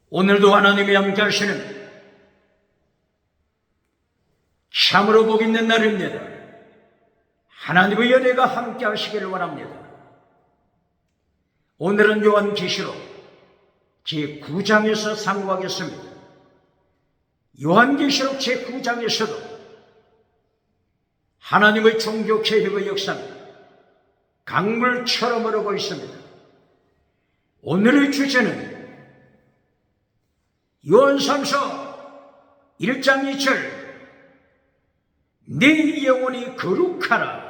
오늘도 하나님이 함께 하시는 참으로 복 있는 날입니다. 하나님의 은혜가 함께 하시기를 바랍니다. 오늘은 요한계시록 제9장에서 상고하겠습니다. 요한계시록 제9장에서도 하나님의 종교개혁의 역사는 강물처럼 흐르고 있습니다. 오늘의 주제는 요한삼서 1장 2절 네 영혼이 거룩하라,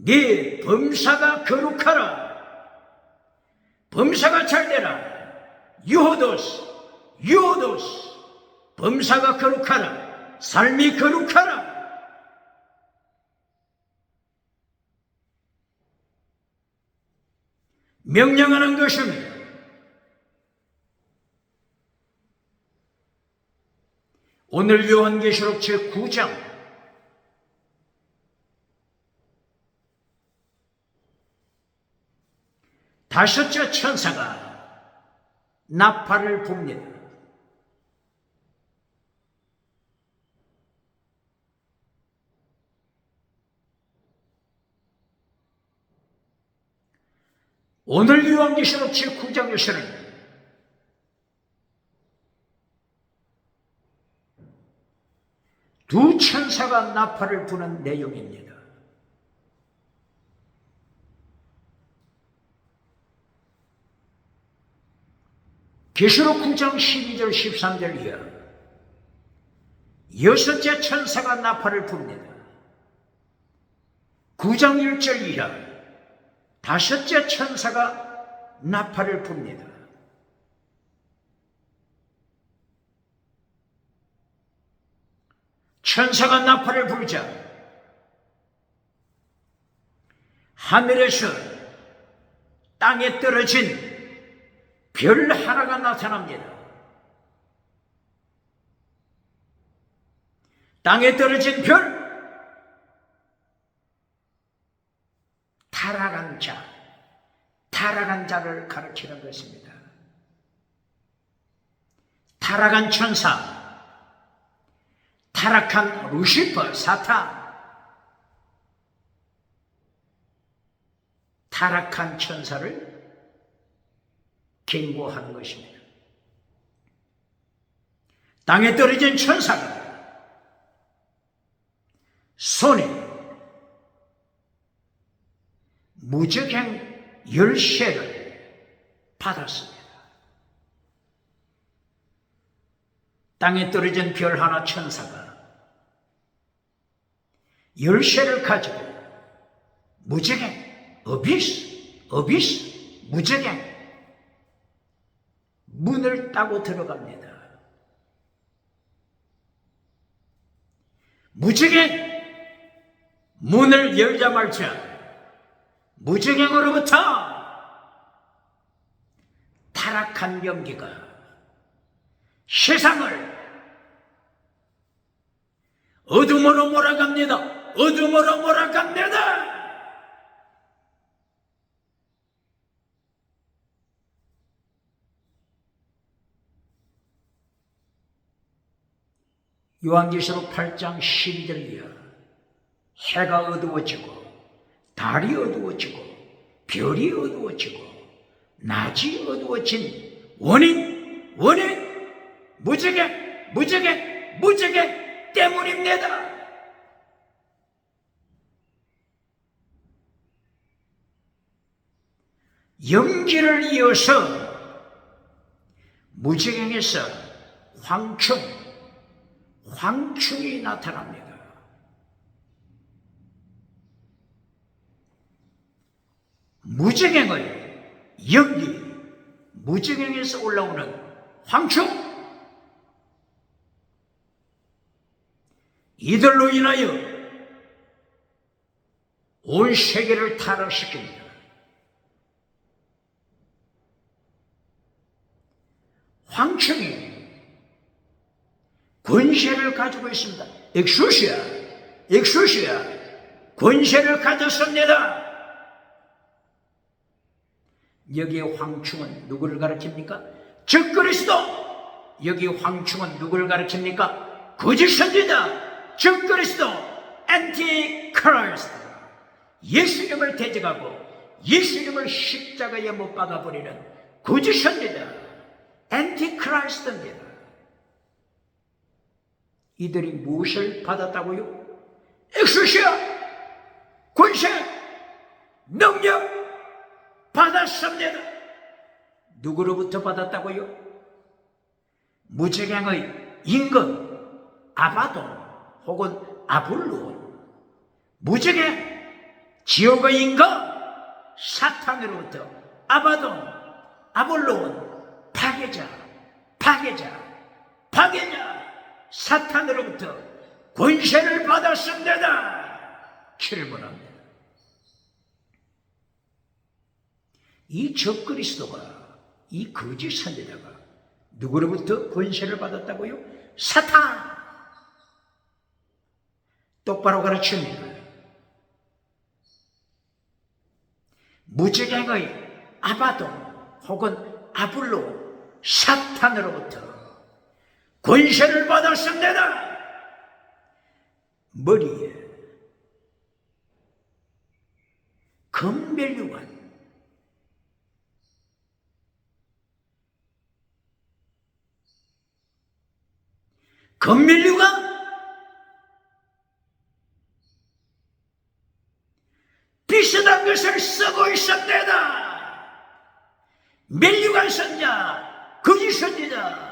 네 범사가 거룩하라, 범사가 잘되라, 유호도스 범사가 거룩하라, 삶이 거룩하라. 명령하는 것입니다. 오늘 요한계시록 제9장 다섯째 천사가 나팔을 붑니다. 오늘 요한계시록 제9장에서는 두 천사가 나팔을 부는 내용입니다. 계시록 9장 12절 13절 이하 여섯째 천사가 나팔을 붑니다. 9장 1절 이하 다섯째 천사가 나팔을 붑니다. 천사가 나팔을 불자 하늘에서 땅에 떨어진 별 하나가 나타납니다. 땅에 떨어진 별, 타락한 자를 가르치는 것입니다. 타락한 천사, 타락한 루시퍼, 사탄, 타락한 천사를 경고하는 것입니다. 땅에 떨어진 천사가 손에 무적행 열쇠를 받았습니다. 땅에 떨어진 별 하나 천사가 열쇠를 가지고 무적행, 어비스, 무적행 문을 따고 들어갑니다. 무적행 문을 열자마자 무적행으로부터 타락한 연기가 세상을 어둠으로 몰아갑니다. 어둠으로 몰아갑니다. 요한계시록 8장 12절 이하 해가 어두워지고 달이 어두워지고 별이 어두워지고 낮이 어두워진 원인 무적행 때문입니다. 연기를 이어서 무적행에서 황충이 나타납니다. 무적행의 연기, 무적행에서 올라오는 황충, 이들로 인하여 온 세계를 타락시킵니다. 황충이 권세를 가지고 있습니다. 엑수시아 권세를 가졌습니다. 여기에 황충은 누구를 가리킵니까? 즉 그리스도. 여기 황충은 누구를 가르칩니까? 거짓 선지자, 즉 그리스도, 안티크라이스트. 예수님을 대적하고 예수님을 십자가에 못 박아버리는 거짓 선지자, 안티크라이스트입니다. 이들이 무엇을 받았다고요? 엑스시아, 권세, 능력 받았습니다. 누구로부터 받았다고요? 무적행의 임금 아바돈 혹은 아볼론, 무적행 지옥의 임금 사탄으로부터 아바돈, 아볼론, 파괴자 사탄으로부터 권세를 받았습니다. 질문합니다. 이 적그리스도가, 이 거짓 선지자가 누구로부터 권세를 받았다고요? 사탄. 똑바로 가르칩니다. 무적행의 아바돈 혹은 아볼로 사탄으로부터 권세를 받았습니다. 머리에 금면류관, 금면류관 비슷한 것을 쓰고 있습니다. 면류관 선자, 거짓 선지자.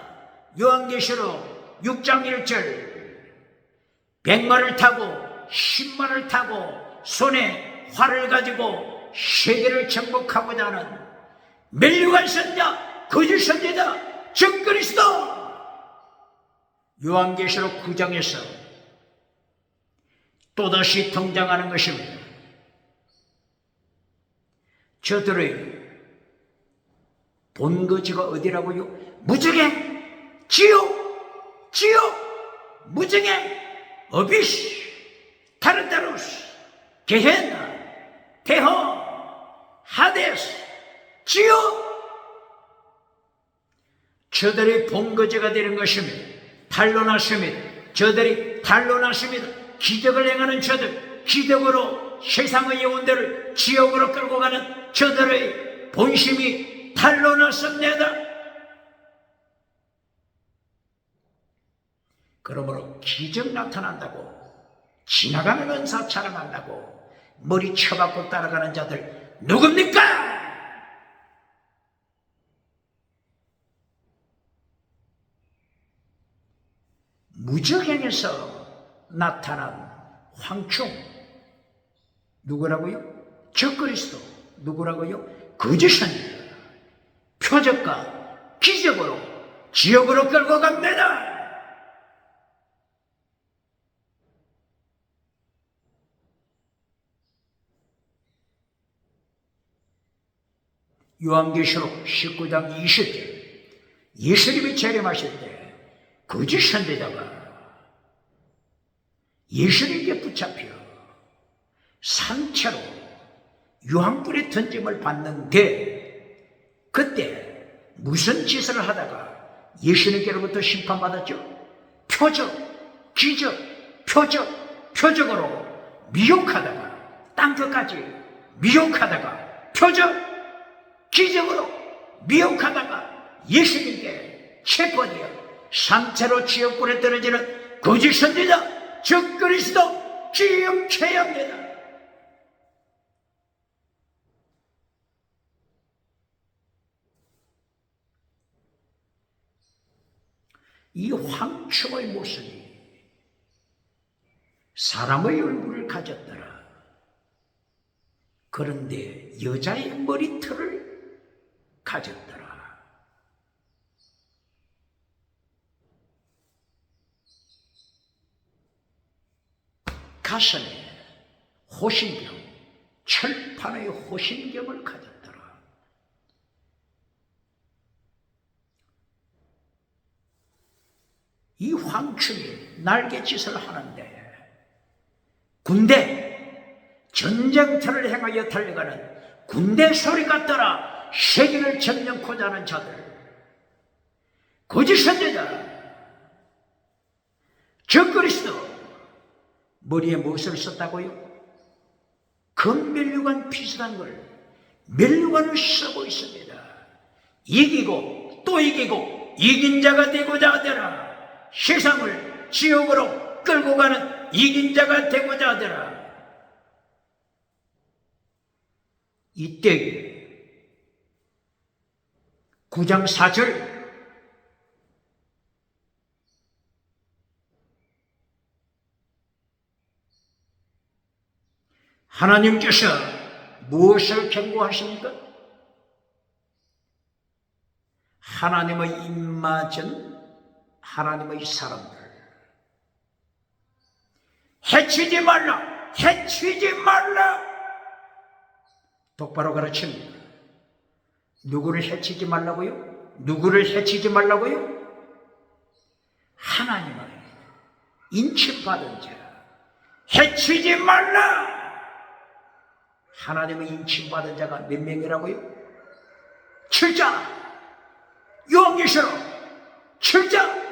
요한계시록 6장 1절, 백마를 타고 10마를 타고 손에 활을 가지고 세계를 정복하고자 하는 면류관 선자, 거짓 선지자, 즉 그리스도. 요한계시록 9장에서 또다시 등장하는 것입니다. 저들의 본거지가 어디라고요? 무적행, 지옥, 무적행, 어비스, 타르타루스, 게헨나, 대호, 하데스, 지옥. 저들이 본거지가 되는 것입니다. 탄로났습니다. 저들이 탄로났습니다. 기적을 행하는 저들, 기적으로 세상의 영혼들을 지옥으로 끌고 가는 저들의 본심이 탄로났습니다. 그러므로 기적 나타난다고, 지나가는 은사 자랑한다고 머리 쳐박고 따라가는 자들 누굽니까? 무적행에서 나타난 황충 누구라고요? 적그리스도 누구라고요? 거짓 선지자. 표적과 기적으로 지옥으로 끌고 갑니다. 요한계시록 19장 20절, 예수님이 재림하실 때 거짓 선지자가 예수님께 붙잡혀 산채로 유황불에 던짐을 받는데, 그때 무슨 짓을 하다가 예수님께로부터 심판받았죠? 표적, 기적, 표적으로 미혹하다가, 땅 끝까지 미혹하다가, 표적, 기적으로 미혹하다가 예수님께 체포되어 산채로 지옥불에 떨어지는 거짓 선지자, 즉 그리스도 기억해야 합니다. 이 황충의 모습이 사람의 얼굴을 가졌더라. 그런데 여자의 머리털을 가졌더라. 가슴에 호신경, 철판의 호신경을 가졌더라. 이 황충이 날갯짓을 하는데, 군대, 전쟁터를 행하여 달려가는 군대 소리 같더라. 세계를 점령코자 하는 자들, 거짓 선지자, 적그리스도. 머리에 무엇을 썼다고요? 금면류관 비슷한 걸 면류관을 쓰고 있습니다. 이기고 또 이기고 이긴 자가 되고자 하더라. 세상을 지옥으로 끌고 가는 이긴 자가 되고자 하더라. 이때 9장 4절 하나님께서 무엇을 경고하십니까? 하나님의 입맞은 하나님의 사람들, 해치지 말라, 해치지 말라. 똑바로 가르칩니다. 누구를 해치지 말라고요? 누구를 해치지 말라고요? 하나님을 인침받은 자, 해치지 말라. 하나님의 인침받은 자가 몇 명이라고요? 7자. 요한계시록 7자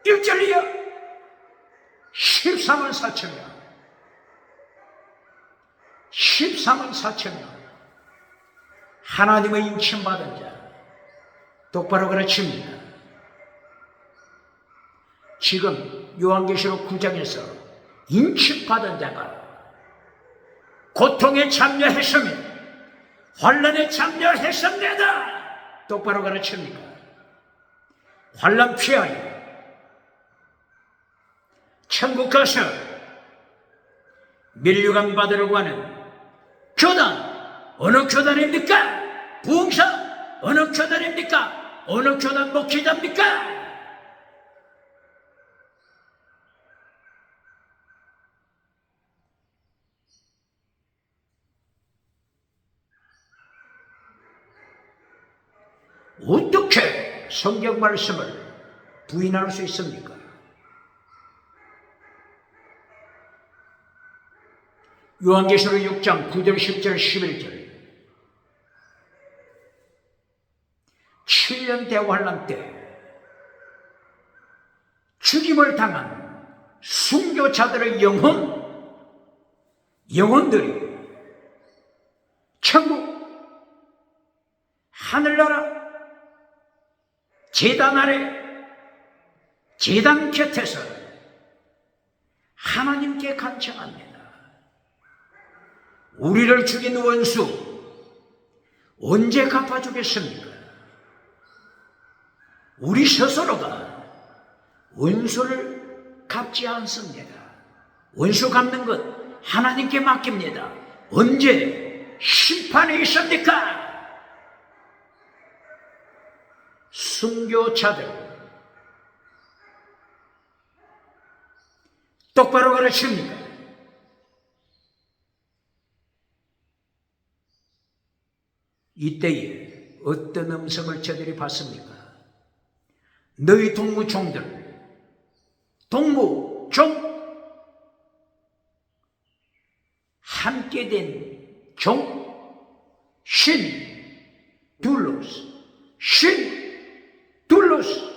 1절이요 13만 4천 명. 13만 4천 명. 하나님의 인침받은 자. 똑바로 가르칩니다. 지금 요한계시록 9장에서 인침받은 자가 고통에 참여했습니다. 환난에 참여했습니다. 똑바로 가르칩니까? 환난 피하여 천국 가서 면류관 받으려고 하는 교단, 어느 교단입니까? 부흥사, 어느 교단입니까? 어느 교단 목회자입니까? 어떻게 성경 말씀을 부인할 수 있습니까? 요한계시록 6장 9절 10절 11절 7년 대환란 때 죽임을 당한 순교자들의 영혼들이 천국 하늘나라 제단 아래 제단 곁에서 하나님께 간청합니다. 우리를 죽인 원수 언제 갚아주겠습니까? 우리 스스로가 원수를 갚지 않습니다. 원수 갚는 것 하나님께 맡깁니다. 언제 심판이 있습니까? 순교자들 똑바로 가르칩니까? 이때에 어떤 음성을 저들이 받습니까? 너희 동무종들, 동무종 함께 된 종, 신, 둘로스, 신, 둘로스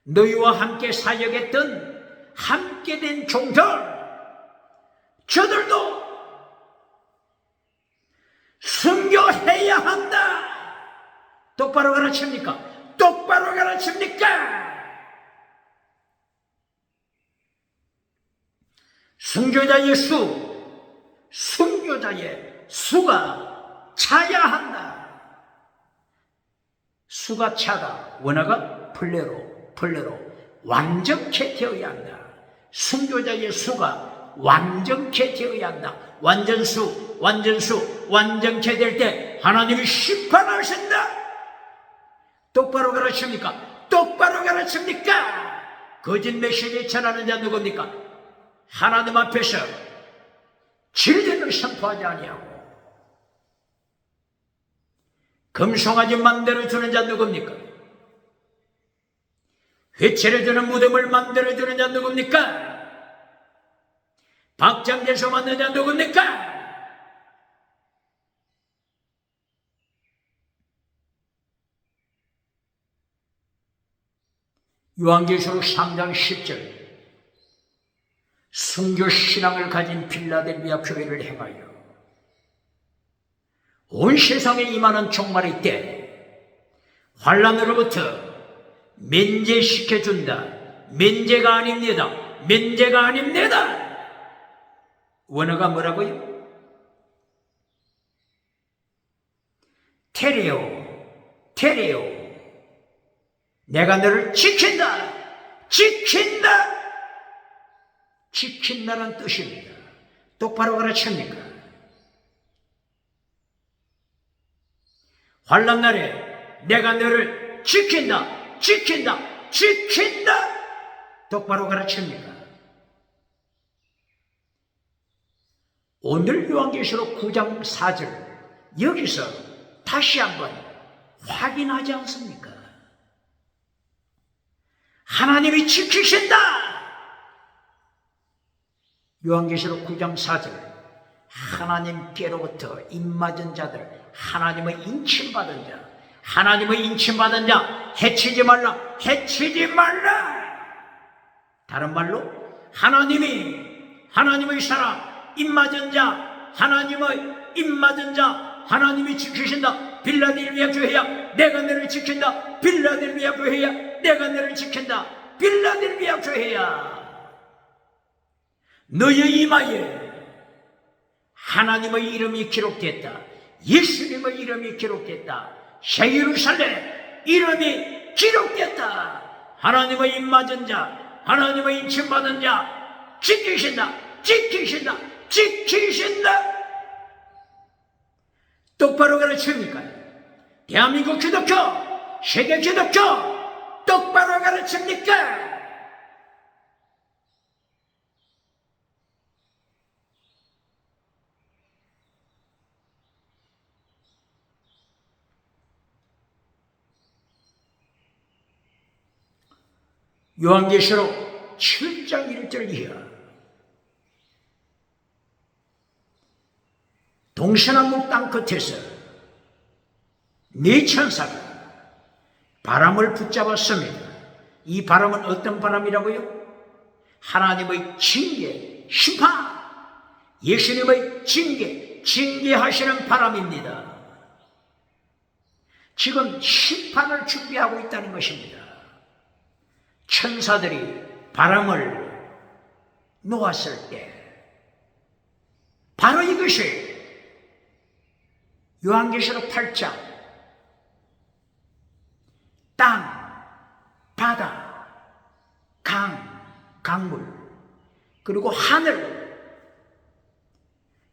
너희와 함께 사역했던 함께 된 종들 저들도 순교해야 한다. 똑바로 가르칩니까? 똑바로 가르칩니까? 순교자의 순교자의 수가 차야 한다. 수가 차다. 원어가 플레로 완전케 되어야 한다. 순교자의 수가 완전케 되어야 한다. 완전케 될 때 하나님이 심판하신다. 똑바로 가르칩니까? 똑바로 가르칩니까? 거짓 메시지 전하는 자 누굽니까? 하나님 앞에서 진리를 선포하지 아니하고 금송아지 만들어주는 자 누굽니까? 회채를 주는 무덤을 만들어주는 자 누굽니까? 박장제소 만드는 자 누굽니까? 요한계시록 3장 10절 순교 신앙을 가진 필라델비아 교회를 행하여 온 세상에 임하는 종말의 때 환난으로부터 면제시켜준다. 면제가 아닙니다. 면제가 아닙니다. 원어가 뭐라고요? 테레오. 내가 너를 지킨다. 지킨다는 뜻입니다. 똑바로 가르칩니까? 환난 날에 내가 너를 지킨다. 똑바로 가르칩니까? 오늘 요한계시록 9장 4절 여기서 다시 한번 확인하지 않습니까? 하나님이 지키신다. 요한계시록 9장 4절 하나님께로부터 입맞은 자들, 하나님의 인침받은 자, 하나님의 인침받은 자 해치지 말라. 다른 말로 하나님의 사람, 입맞은 자, 하나님의 입맞은 자, 하나님이 지키신다. 빌라델비아 교회야, 내가 너를 지킨다. 빌라델비아 교회야, 내가 너를 지킨다. 빌라델비아 교회야, 너의 이마에 하나님의 이름이 기록됐다. 예수님의 이름이 기록됐다. 새 예루살렘 이름이 기록됐다. 하나님의 입맞은 자, 하나님의 인침받은 자 지키신다. 똑바로 가르칩니까? 대한민국 기독교, 세계 기독교 똑바로 가르칩니까? 요한계시록 7장 1절 이하 동서남북 땅 끝에서 네 천사가 바람을 붙잡았습니다. 이 바람은 어떤 바람이라고요? 하나님의 징계, 심판, 예수님의 징계하시는 바람입니다. 지금 심판을 준비하고 있다는 것입니다. 천사들이 바람을 놓았을 때 바로 이것이 요한계시록 8장 땅, 바다, 강물 그리고 하늘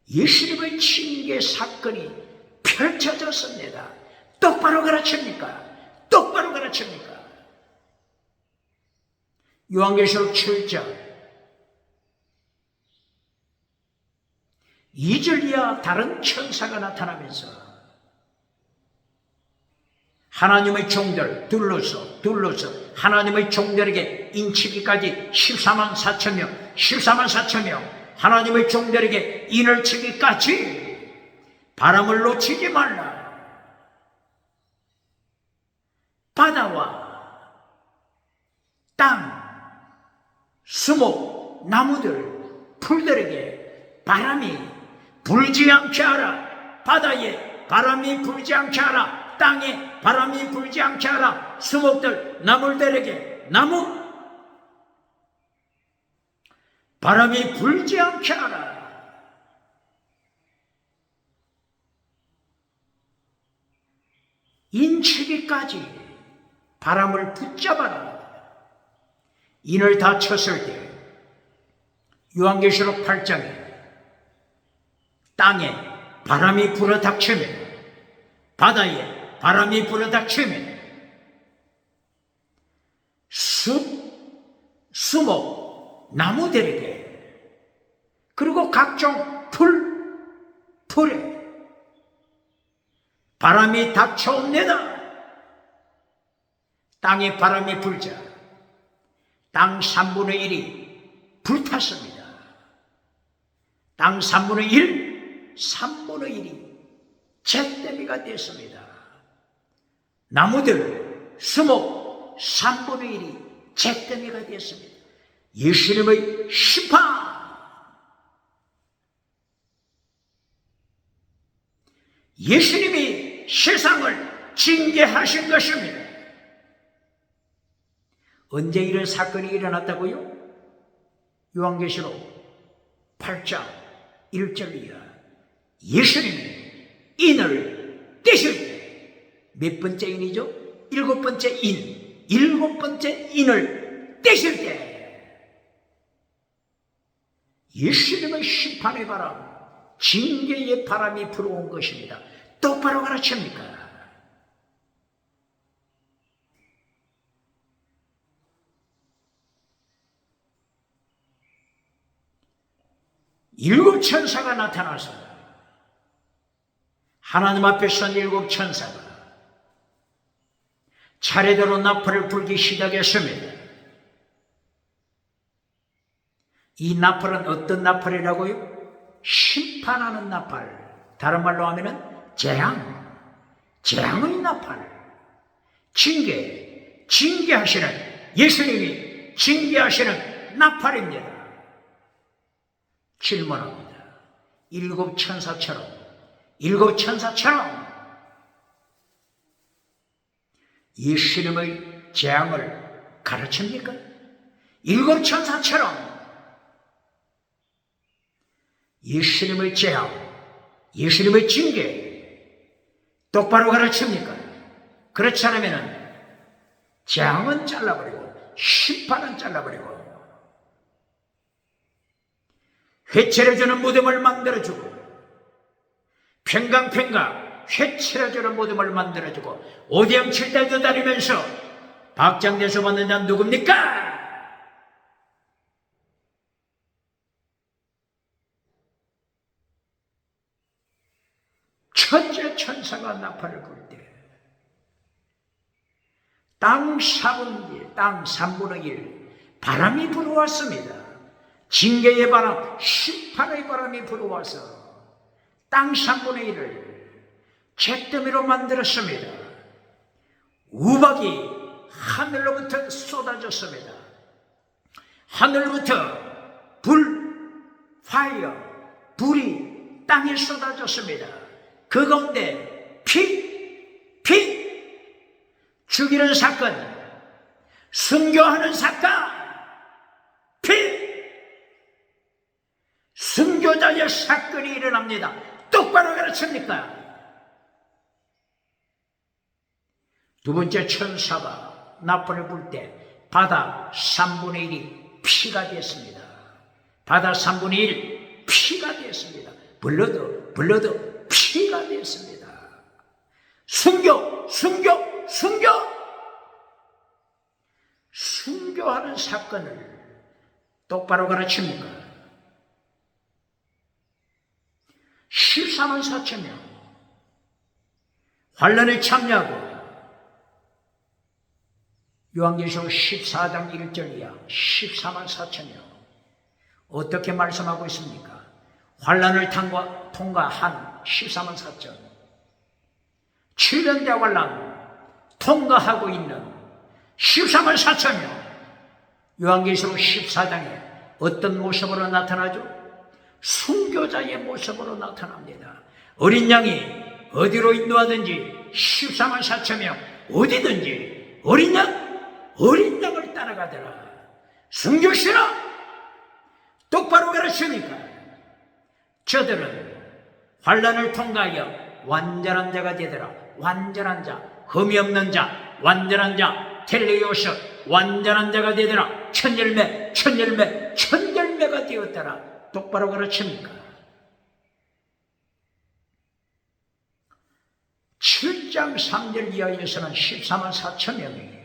예수님의 징계 사건이 펼쳐졌습니다. 똑바로 가르칩니까? 요한계시록 7장 2절 이하 다른 천사가 나타나면서 하나님의 종들 둘러서 하나님의 종들에게 인치기까지 14만 4천 명 하나님의 종들에게 인을 치기까지 바람을 놓치지 말라. 바다와 땅, 수목, 나무들, 풀들에게 바람이 불지 않게 하라. 바다에 바람이 불지 않게 하라. 땅에 바람이 불지 않게 하라. 수목들, 나물들에게 바람이 불지 않게 하라. 인치기까지 바람을 붙잡아라. 인을 다 쳤을 때 요한계시록 8장에 땅에 바람이 불어닥치면 바다에 바람이 불어닥치면 수목, 나무들에게 그리고 각종 풀에 바람이 닥쳐옵니다. 땅에 바람이 불자 땅 3분의 1이 불탔습니다. 땅 3분의 1이 잿더미가 됐습니다. 나무들, 수목 3분의 1이 잿더미가 되었습니다. 예수님의 심판, 예수님이 세상을 징계하신 것입니다. 언제 이런 사건이 일어났다고요? 요한계시록 8장 1절 이하, 예수님이 인을 떼실 때 몇 번째 인이죠? 일곱 번째 인을 떼실 때 예수님의 심판의 바람, 징계의 바람이 불어온 것입니다. 똑바로 가르칩니까? 일곱 천사가 나타나서 하나님 앞에 선 일곱 천사가 차례대로 나팔을 불기 시작했습니다. 이 나팔은 어떤 나팔이라고요? 심판하는 나팔, 다른 말로 하면은 재앙의 나팔, 징계하시는, 예수님이 징계하시는 나팔입니다. 질문합니다. 일곱 천사처럼 예수님의 재앙을 가르칩니까? 일곱 천사처럼 예수님의 재앙, 예수님의 징계 똑바로 가르칩니까? 그렇지 않으면 재앙은 잘라버리고 심판은 잘라버리고 회칠해주는 무덤을 만들어주고 팽강팽강 회칠해주는 무덤을 만들어주고 오디양 칠달도 다니면서 박장대소 받는 자는 누굽니까? 첫째 천사가 나팔을 불 때 땅 3분의 1 바람이 불어왔습니다. 징계의 바람, 심판의 바람이 불어와서 땅 3분의 1을 잿더미로 만들었습니다. 우박이 하늘로부터 쏟아졌습니다. 하늘로부터 불이 땅에 쏟아졌습니다. 그 가운데 피 죽이는 사건, 순교하는 사건, 순교자의 사건이 일어납니다. 똑바로 가르칩니까? 두 번째 천사가 나팔을 불 때 바다 3분의 1이 피가 됐습니다. 바다 3분의 1 피가 됐습니다. 불러도 피가 됐습니다. 순교하는 사건을 똑바로 가르칩니까? 14만 4천 명 환란에 참여하고 요한계시록 14장 1절 이하 14만 4천 명 어떻게 말씀하고 있습니까? 환란을 통과한 14만 4천 7년 대환란 통과하고 있는 14만 4천 명 요한계시록 14장에 어떤 모습으로 나타나죠? 순교자의 모습으로 나타납니다. 어린 양이 어디로 인도하든지 14만 4천 명 어디든지 어린 양을 따라가더라. 순교시라 똑바로 가르치니까 저들은 환란을 통과하여 완전한 자가 되더라. 완전한 자, 흠이 없는 자, 완전한 자, 텔레오스 완전한 자가 되더라. 천열매가 되었더라. 똑바로 가르칩니까? 7장 3절 이하에서는 14만 4천 명이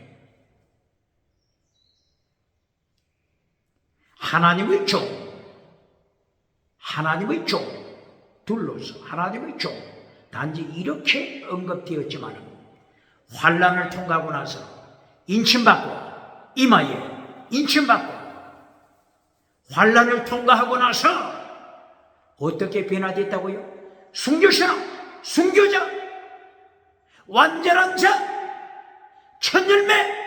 하나님의 종 둘러서 하나님의 종 단지 이렇게 언급되었지만 환란을 통과하고 나서 인침받고 이마에 인침받고 환란을 통과하고 나서 어떻게 변화됐다고요? 순교자, 완전한 자, 천열매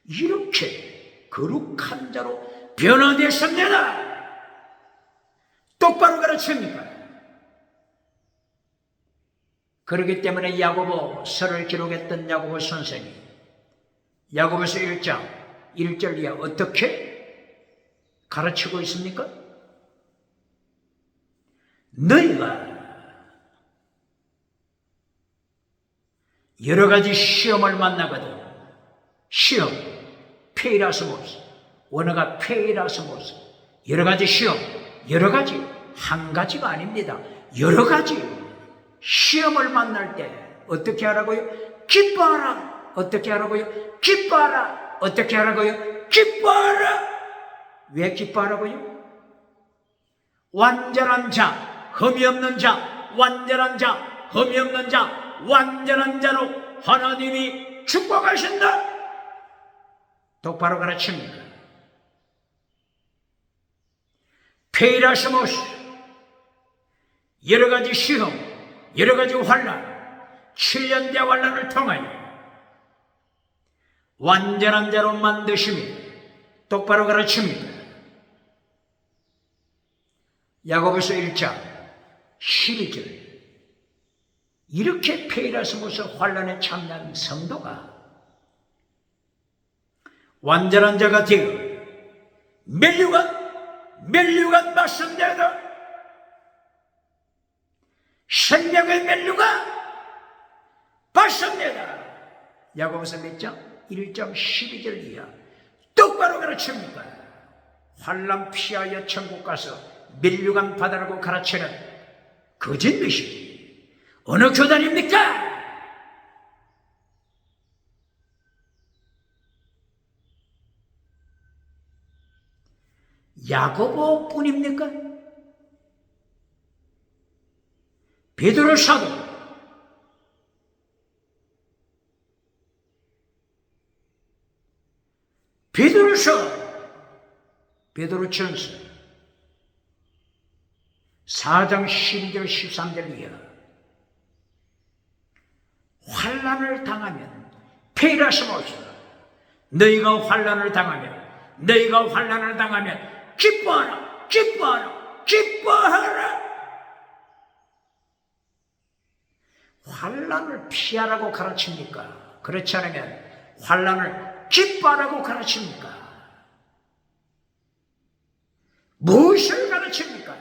이렇게 거룩한 자로 변화되었습니다. 똑바로 가르칩니까? 그렇기 때문에 야고보서를 기록했던 야고보 선생이 야고보서 1장 1절 이하 어떻게 가르치고 있습니까? 너희가 여러 가지 시험을 만나거든. 시험, 페이라스모스, 원어가 페이라스모스. 여러 가지 시험, 여러 가지, 한 가지가 아닙니다. 여러 가지 시험을 만날 때 어떻게 하라고요? 기뻐하라. 어떻게 하라고요? 기뻐하라. 어떻게 하라고요? 기뻐하라. 왜 기뻐하라고요? 완전한 자, 흠이 없는 자, 완전한 자, 흠이 없는 자, 완전한 자로 하나님이 축복하신다. 똑바로 가르칩니다. 페이라스모스, 여러 가지 시험, 여러 가지 환난, 7년대 환난을 통하여 완전한 자로 만드십니다. 똑바로 가르칩니다. 야고보서 1장 12절. 이렇게 페이라스모스 환난에 참여한 성도가 완전한 자가 되어 멸류관 말씀대로 생명의 멸류관 받습니다. 야고보서 몇 장? 1장 12절 이하. 똑바로 가르칩니까? 환난 피하여 천국 가서 멸류관 받으라고 가르치는 거짓말이지. 어느 교단입니까? 야고보 뿐입니까? 베드로 사도, 베드로 전서 4장 12절 13절 이하. 환난을 당하면 페이라스모스, 너희가 환난을 당하면 기뻐하라, 기뻐하라, 기뻐하라. 환난을 피하라고 가르칩니까? 그렇지 않으면 환난을 기뻐하라고 가르칩니까? 무엇을 가르칩니까?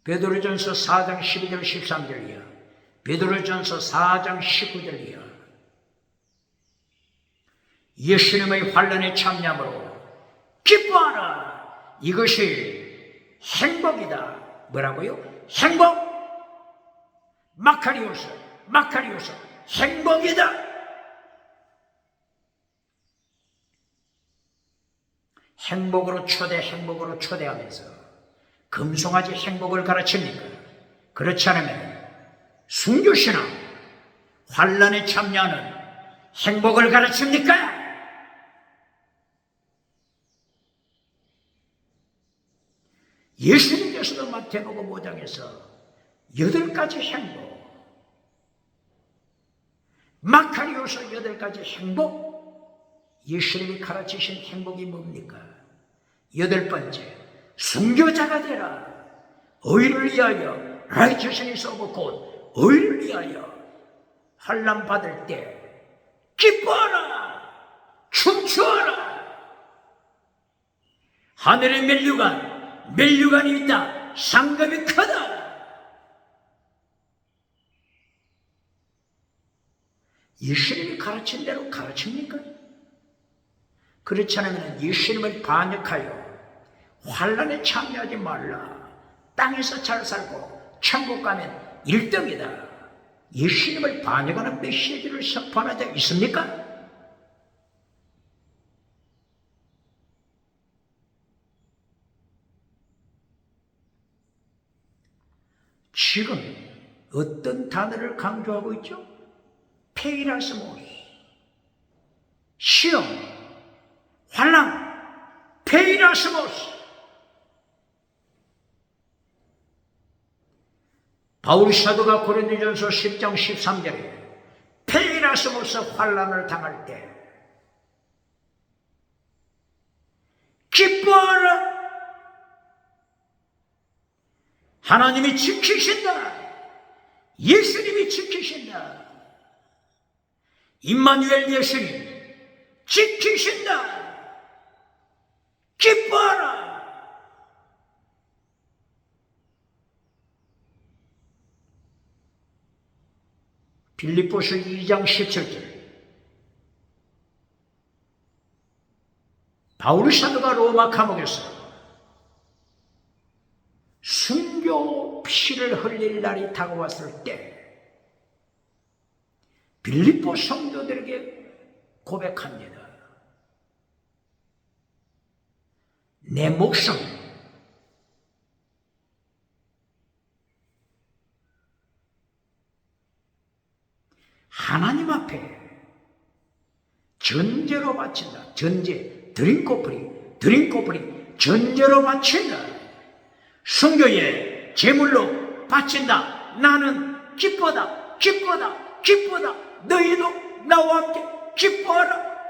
베드로전서 4장 12절 13절 이하, 베드로전서 4장 19절 이하. 예수님의 환난에 참여함으로 기뻐하라. 이것이 행복이다. 뭐라고요? 행복. 마카리오스 행복이다. 행복으로 초대하면서 금송아지 행복을 가르칩니까? 그렇지 않으면 순교신앙, 환난에 참여하는 행복을 가르칩니까? 예수님께서도 마태복음 5장에서 8가지 행복, 마카리오스 8가지 행복, 예수님이 가르치신 행복이 뭡니까? 8번째, 순교자가 되라. 의를 위하여, righteousness of God, 의를 위하여 환난 받을 때 기뻐하라, 춤추어라. 하늘의 멸류관이 있다. 상급이 크다. 예수님이 가르친 대로 가르칩니까? 그렇지 않으면 예수님을 반역하여 환난에 참여하지 말라. 땅에서 잘 살고 천국 가면 1등이다. 예수님을 반역하는 메시지를 선포한 적 있습니까? 지금 어떤 단어를 강조하고 있죠? 페이라스모스, 시험, 환난, 페이라스모스. 바울 사도가 고린도전서 10장 13절에 페이라스모스 환란을 당할 때 기뻐하라. 하나님이 지키신다. 예수님이 지키신다. 임마누엘 예수님 지키신다. 기뻐하라. 빌립보서 2장 17절. 바울 사도가 로마 감옥에서 순교 피를 흘릴 날이 다가왔을 때 빌립보 성도들에게 고백합니다. 내 목숨 하나님 앞에 전제로 바친다. 전제, 드림코프리 전제로 바친다. 순교에 제물로 바친다. 나는 기뻐다. 너희도 나와 함께 기뻐하라.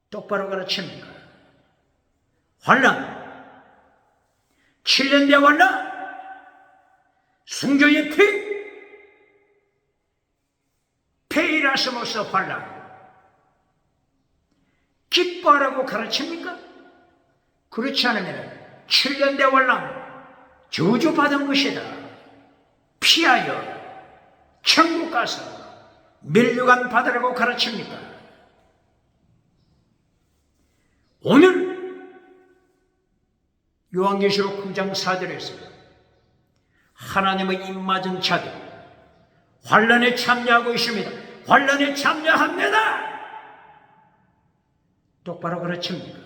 똑바로 가르칩니다. 환난, 7년 대 환난, 순교의 페이라스모스 환란, 기뻐하라고 가르칩니까? 그렇지 않으면 7년 대 환란, 저주받은 것이다. 피하여 천국 가서 면류관 받으라고 가르칩니까? 오늘 요한계시록 9장 4절에서 하나님의 입맞은 자들 환란에 참여하고 있습니다. 환란에 참여합니다. 똑바로 가르칩니까?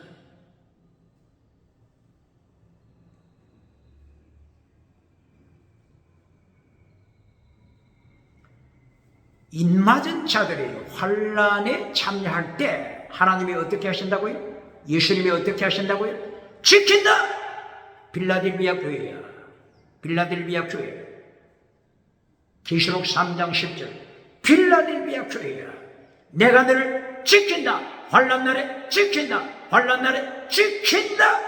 입맞은 자들이 환란에 참여할 때 하나님이 어떻게 하신다고요? 예수님이 어떻게 하신다고요? 지킨다! 빌라델비아 교회야. 계시록 3장 10절. 빌라델비아 교회야. 내가 너를 지킨다. 환난 날에 지킨다.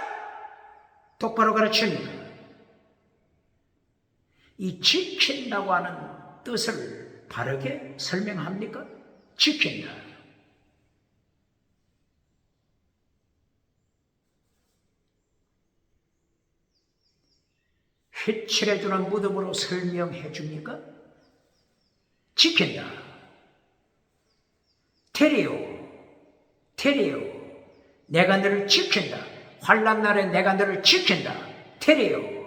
똑바로 가르칩니다. 이 지킨다고 하는 뜻을 바르게 설명합니까? 지킨다. 회칠해주는 무덤으로 설명해 줍니까? 지킨다. 테레오. 내가 너를 지킨다. 환난 날에 내가 너를 지킨다. 테레오.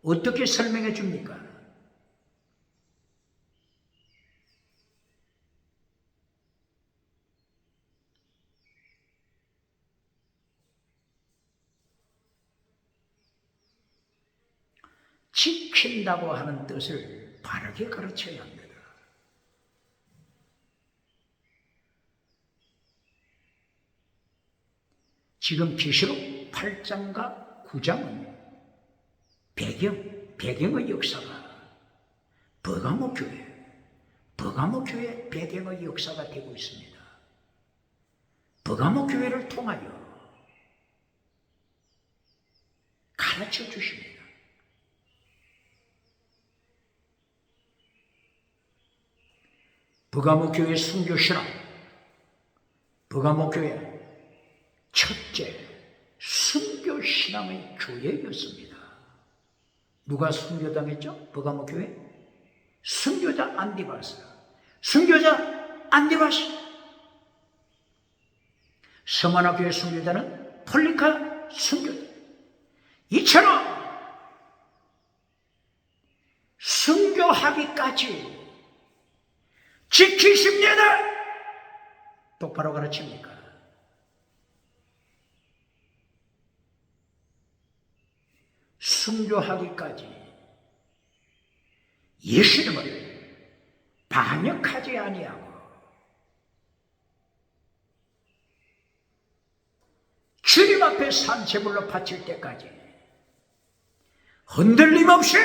어떻게 설명해 줍니까? 지킨다고 하는 뜻을 바르게 가르쳐야 합니다. 지금 계시록 8장과 9장은 배경의 역사가 버가모 교회 배경의 역사가 되고 있습니다. 버가모 교회를 통하여 가르쳐 주십니다. 버가모 교회 순교신앙, 버가모 교회 첫째 순교신앙의 교회였습니다. 누가 순교당했죠? 버가모 교회? 순교자 안디바스. 서마나 교회 순교자는 폴리카 순교자. 이처럼 순교하기까지 지키십니다. 똑바로 가르칩니까? 순교하기까지 예수님을 반역하지 아니하고 주님 앞에 산제물로 바칠 때까지 흔들림 없이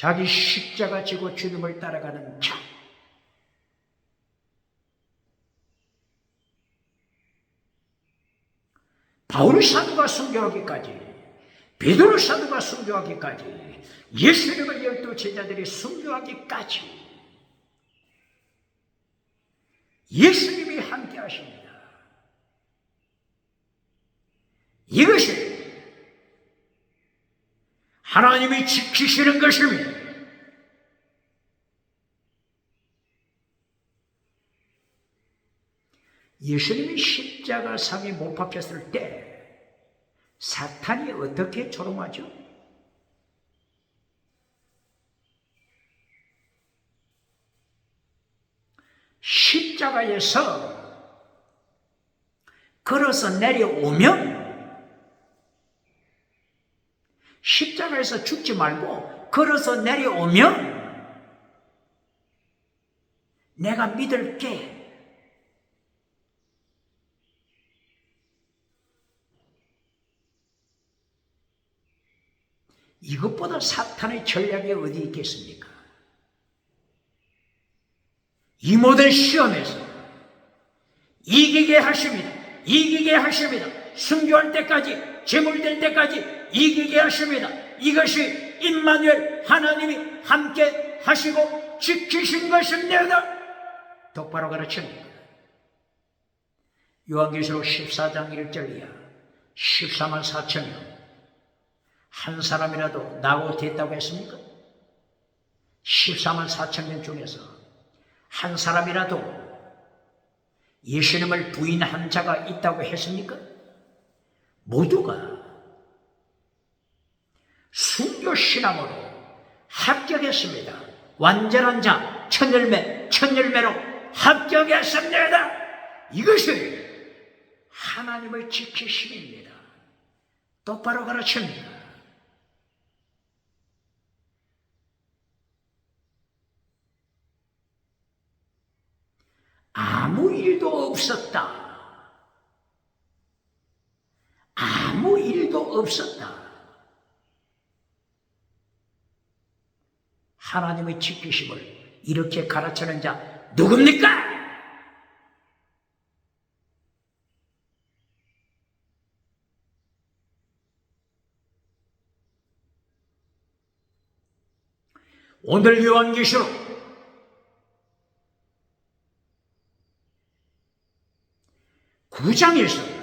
자기 십자가 지고 주님을 따라가는 자. 바울 사도가 순교하기까지, 베드로 사도가 순교하기까지, 예수님의 12 제자들이 순교하기까지 예수님이 함께 하십니다. 이것이 하나님이 지키시는 것입니다. 예수님이 십자가 상에 못 박혔을 때 사탄이 어떻게 조롱하죠? 십자가에서 걸어서 내려오면, 십자가에서 죽지 말고 걸어서 내려오면 내가 믿을게. 이것보다 사탄의 전략이 어디 있겠습니까? 이 모든 시험에서 이기게 하십니다. 이기게 하십니다. 순교할 때까지, 제물될 때까지 이기게 하십니다. 이것이 임마누엘, 하나님이 함께 하시고 지키신 것입니다. 똑바로 가르칩니다. 요한계시록 14장 1절 이하 14만 4천 명, 한 사람이라도 나고 됐다고 했습니까? 14만 4천 명 중에서 한 사람이라도 예수님을 부인한 자가 있다고 했습니까? 모두가 순교신앙으로 합격했습니다. 완전한 자, 천열매로 합격했습니다. 이것이 하나님의 지키심입니다. 똑바로 가르칩니다. 아무 일도 없었다. 아무 일도 없었다. 하나님의 지키심을 이렇게 가르치는 자 누굽니까? 오늘 요한계시록 9장에서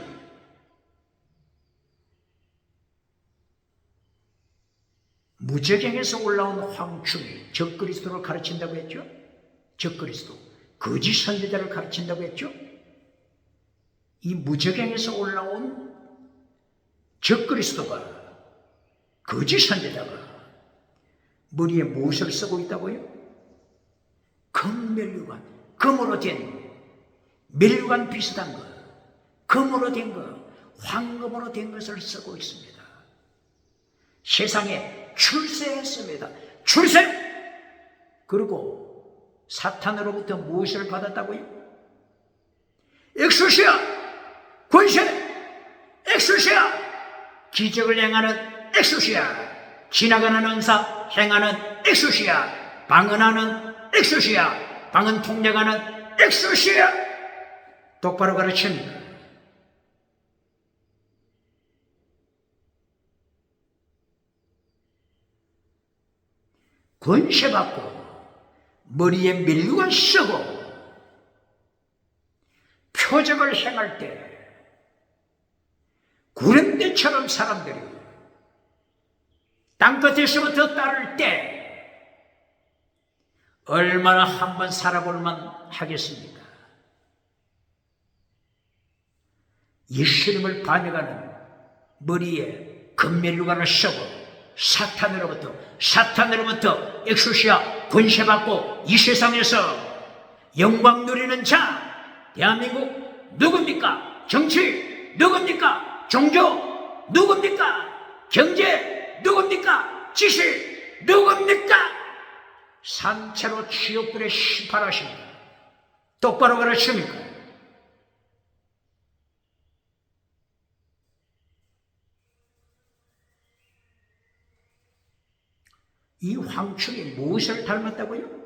무저갱에서 올라온 황충이 적그리스도를 가르친다고 했죠? 적그리스도, 거짓 선지자를 가르친다고 했죠? 이 무저갱에서 올라온 적그리스도가, 거짓 선지자가 머리에 무엇을 쓰고 있다고요? 금면류관, 금으로 된 멸류관 비슷한 것, 금으로 된 것, 황금으로 된 것을 쓰고 있습니다. 세상에 출세했습니다. 출세! 그리고 사탄으로부터 무엇을 받았다고요? 엑소시아! 권세! 엑소시아! 기적을 행하는 엑소시아! 지나가는 은사 행하는 엑소시아! 방언하는 엑소시아! 방언 통역하는 엑소시아! 똑바로 가르칩니다. 권세받고 머리에 멸류관 쓰고 표적을 행할 때 구름대처럼 사람들이 땅끝에서부터 따를 때 얼마나 한번 살아볼만 하겠습니까? 예수님을 반역하는 머리에 금면류관을 쓰고 사탄으로부터 엑소시아 권세받고 이 세상에서 영광 누리는 자, 대한민국 누굽니까? 정치 누굽니까? 종교 누굽니까? 경제 누굽니까? 지식 누굽니까? 산채로 지옥불에 시팔하십니다. 똑바로 가르칩니까? 이 황충이 무엇을 닮았다고요?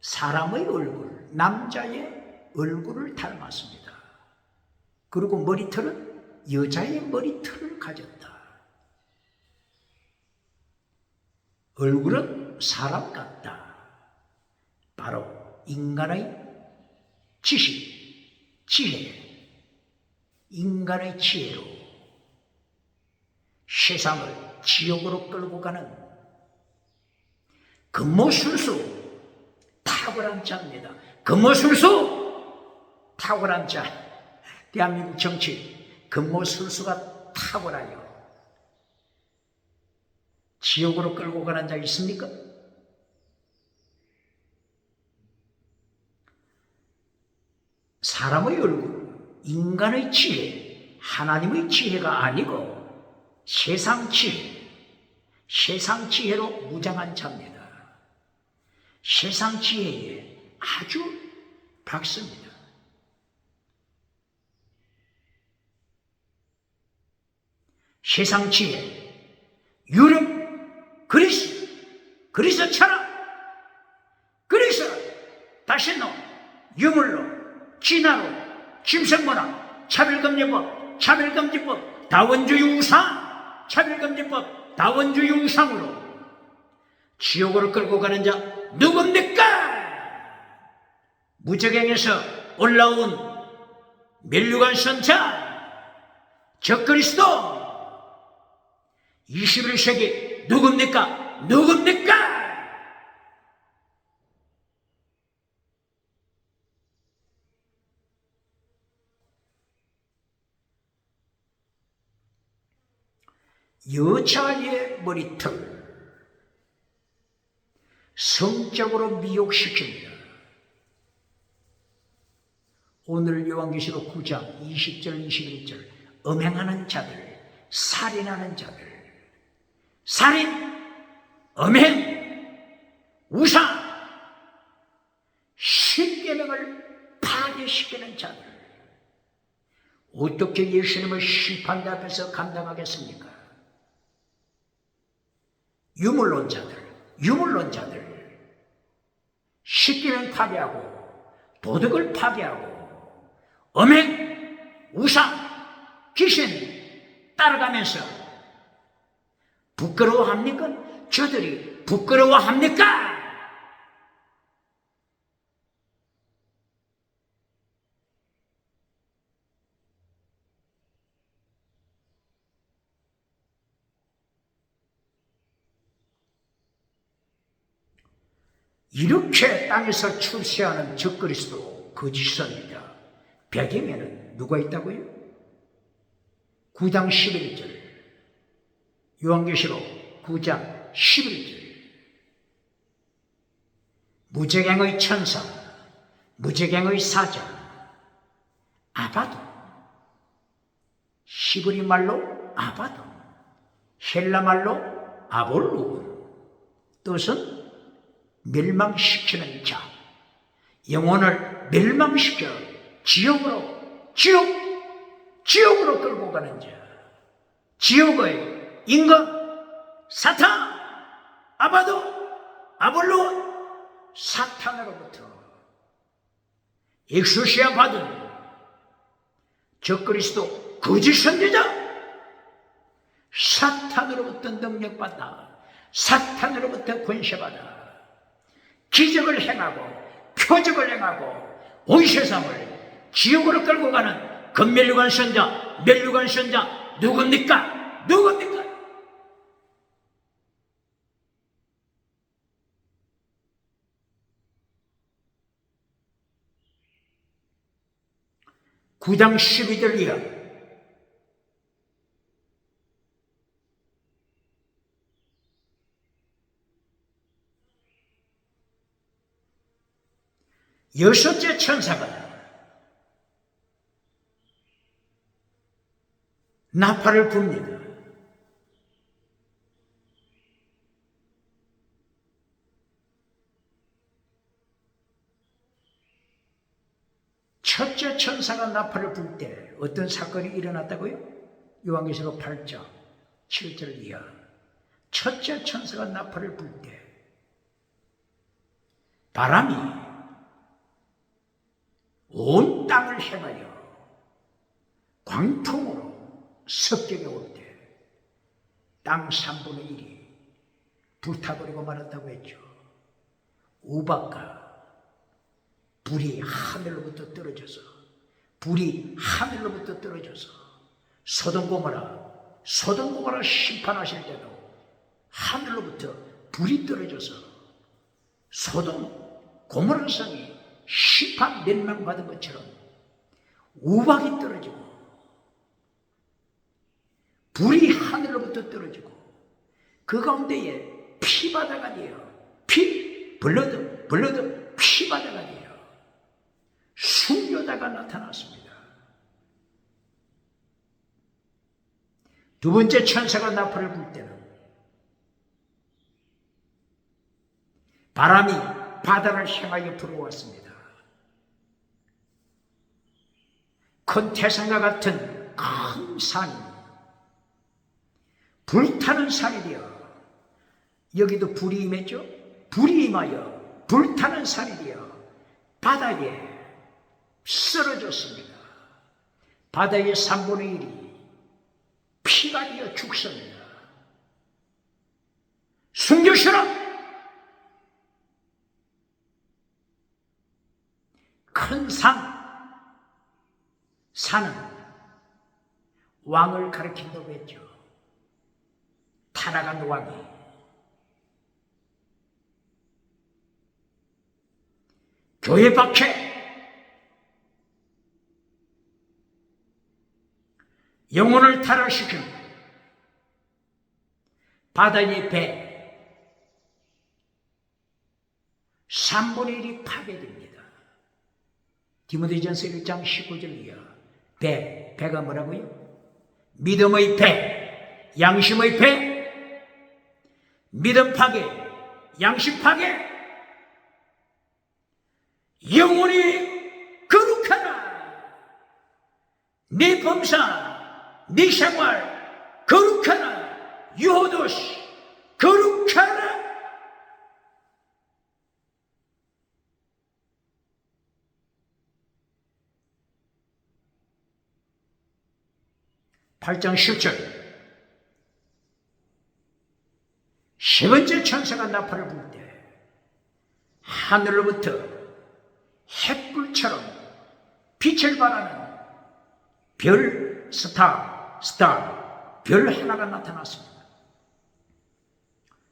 사람의 얼굴, 남자의 얼굴을 닮았습니다. 그리고 머리털은 여자의 머리털을 가졌다. 얼굴은 사람 같다. 바로 인간의 지식, 지혜, 인간의 지혜로 세상을 지옥으로 끌고 가는 금모술수 탁월한 자입니다. 금모술수 탁월한 자. 대한민국 정치 금모술수가 탁월하여 지옥으로 끌고 가는 자 있습니까? 사람의 얼굴, 인간의 지혜, 하나님의 지혜가 아니고 세상 지혜, 세상 지혜로 무장한 자입니다. 세상 지혜에 아주 박습니다. 세상 지혜, 유럽, 그리스 철학, 그리스 다시노, 유물로, 진화로, 짐승문화, 차별금지법, 차별금지법, 다원주의 우상, 차별금지법, 다원주의 우상으로 지옥으로 끌고 가는 자 누굽니까? 무적행에서 올라온 멸류관 선자 적그리스도 21세기 누굽니까? 누굽니까? 여자의 머리털 성적으로 미혹시킵니다. 오늘 요한계시록 9장 20절 21절 음행하는 자들, 살인하는 자들, 살인, 음행, 우상, 십계명을 파괴시키는 자들 어떻게 예수님을 심판대 앞에서 감당하겠습니까? 유물론자들, 십계명 파괴하고 도덕을 파괴하고 음행, 우상, 귀신 따라가면서 부끄러워합니까? 저들이 부끄러워합니까? 이렇게 땅에서 출세하는 적그리스도 거짓선입니다. 배경에는 누가 있다고요? 9장 11절 요한계시록 9장 11절 무적행의 천사, 무적행의 사자 아바돈, 히브리 말로 아바돈, 헬라 말로 아볼론, 뜻은 멸망시키는 자, 영혼을 멸망시켜 지옥으로 끌고 가는 자, 지옥의 임금 사탄, 아바돈, 아볼론, 사탄으로부터 엑소시아 받은 적그리스도 거짓 선지자, 사탄으로부터 능력받아, 사탄으로부터 권세받아 기적을 행하고 표적을 행하고 온 세상을 지옥으로 끌고 가는 금멸류관 선자, 멸류관 선자 누굽니까? 누굽니까? (9장 12절) 이하 여섯째 천사가 나팔을 붑니다. 첫째 천사가 나팔을 불 때 어떤 사건이 일어났다고요? 요한계시록 8장 7절 이하 첫째 천사가 나팔을 불 때 바람이 온 땅을 향하여 광풍으로 습격해 올 때 땅 3분의 1이 불타버리고 말았다고 했죠. 우박과 불이 하늘로부터 떨어져서 소돔고모라 심판하실 때도 하늘로부터 불이 떨어져서 소돔 고모라 성이 심판 멸망받은 것처럼 우박이 떨어지고 불이 하늘로부터 떨어지고 그 가운데에 피바다가 되어 블러드 피바다가 되어 순교자가 나타났습니다. 두 번째 천사가 나팔을 불 때는 바람이 바다를 향하여 불어왔습니다. 큰 태산과 같은 큰 산이 불타는 산이 되어 여기도 불이 임했죠? 불이 임하여 불타는 산이 되어 바다에 쓰러졌습니다. 바다의 3분의 1이 피가 되어 죽습니다. 순교시라! 큰 산은 왕을 가리킨다고 했죠. 타락한 왕이 교회 밖에 영혼을 타락시킨 바다의 배 3분의 1이 파괴됩니다. 디모데전서 1장 19절 이하 배가 뭐라고요? 믿음의 배, 양심의 배, 믿음 파괴, 양심 파괴, 영혼이 거룩하나 네 범사, 네 생활 거룩하나 유호도시 거룩하나. (8장 10절) 세 번째 천사가 나팔을 불 때 하늘로부터 햇불처럼 빛을 발하는 별 별 하나가 나타났습니다.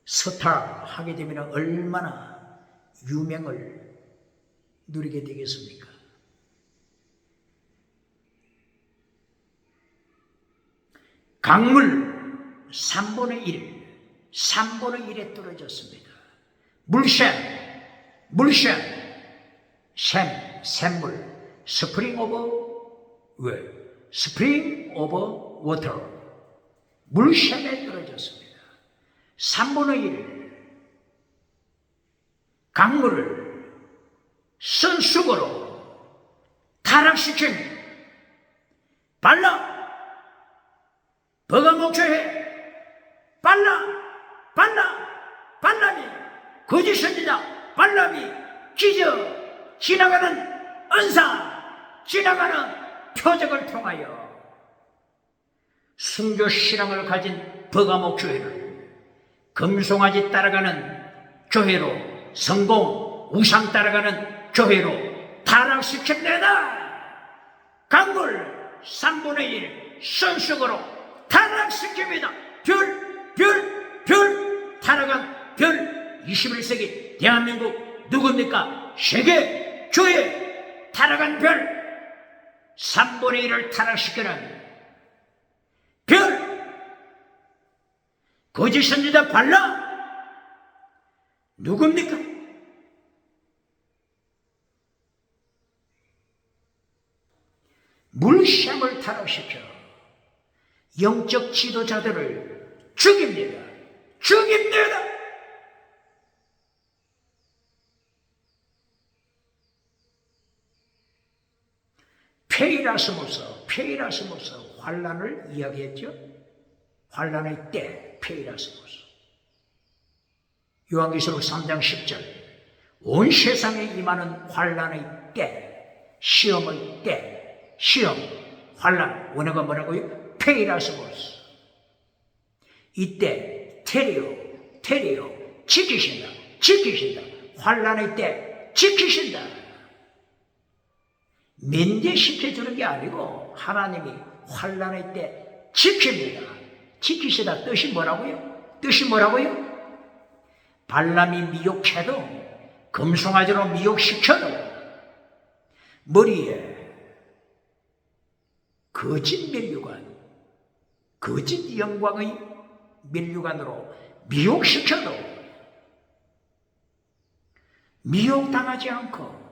스타 하게 되면 얼마나 유명을 누리게 되겠습니까? 강물 3분의 1에 떨어졌습니다. 샘물, 스프링 오브 워터, 물샘에 떨어졌습니다. 3분의 1 강물을 선수으로 타락시킨 발람, 버가목교회 발람이 거짓 선지자 발람이 기저 지나가는 은사, 지나가는 표적을 통하여 순교 신앙을 가진 버가목 교회를 금송아지 따라가는 교회로, 성공 우상 따라가는 교회로 타락시킵니다. 강물 3분의 1 선수으로 타락시킵니다. 별 타락한 별. 21세기 대한민국 누굽니까? 세계 교회 타락한 별 3분의 1을 타락시키는 별. 거짓 선지자 발람 누굽니까? 물샘을 타락시켜 영적 지도자들을 죽입니다. 페이라스모스 환란을 이야기했죠. 환란의 때 페이라스모스. 요한계시록 3장 10절 온 세상에 임하는 환난의 때, 시험의 때, 시험, 환난, 원어가 뭐라고요? 페이라스모스. 이때 테리오 지키신다. 환난의 때 지키신다. 면제시켜주는 게 아니고 하나님이 환난의 때 지킵니다. 지키시다 뜻이 뭐라고요? 발람이 미혹해도, 금송아지로 미혹시켜도 머리에 거짓 면류관, 거짓 영광의 면류관으로 미혹시켜도 미혹당하지 않고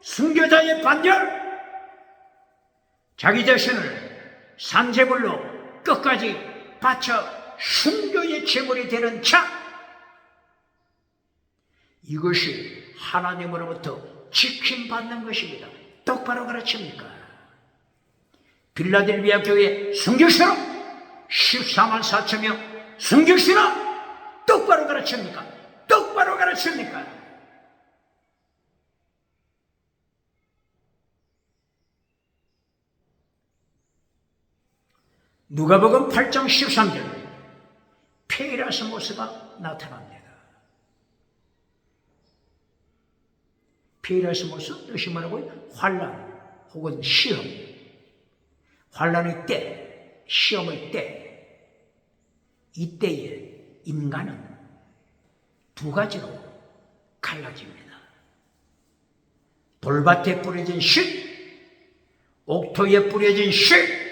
순교자의 반절, 자기 자신을 산제물로 끝까지 바쳐 순교의 제물이 되는 자, 이것이 하나님으로부터 지킴받는 것입니다. 똑바로 가르칩니까? 빌라델비아 교회 순교시로 14만 4천 명 순교시로 똑바로 가르칩니까? 누가복음 8장 13절 페이라스모스가 나타납니다. 페이라스모스 뜻이 뭐라고요? 환난 혹은 시험, 환난의 때, 시험의 때, 이때에 인간은 두 가지로 갈라집니다. 돌밭에 뿌려진 씨, 옥토에 뿌려진 씨,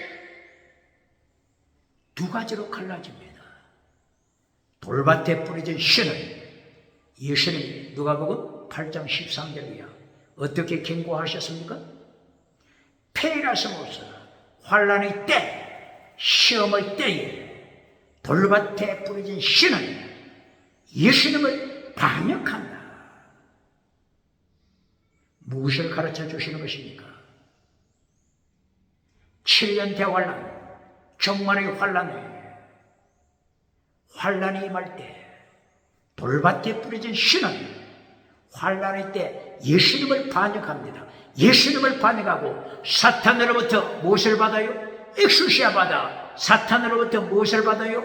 두 가지로 갈라집니다. 돌밭에 뿌려진 씨는 예수님이 누가복음 8장 13절이야. 어떻게 경고하셨습니까? 페이라스모스, 환난의 때, 시험의 때에 돌밭에 뿌려진 씨는 예수님을 반역한다. 무엇을 가르쳐 주시는 것입니까? 7년 대환란, 정만의 환란이 임할 때 돌밭에 뿌려진 씨는 환란의 때 예수님을 반역합니다. 예수님을 반역하고 사탄으로부터 무엇을 받아요? 엑수시아 받아. 사탄으로부터 무엇을 받아요?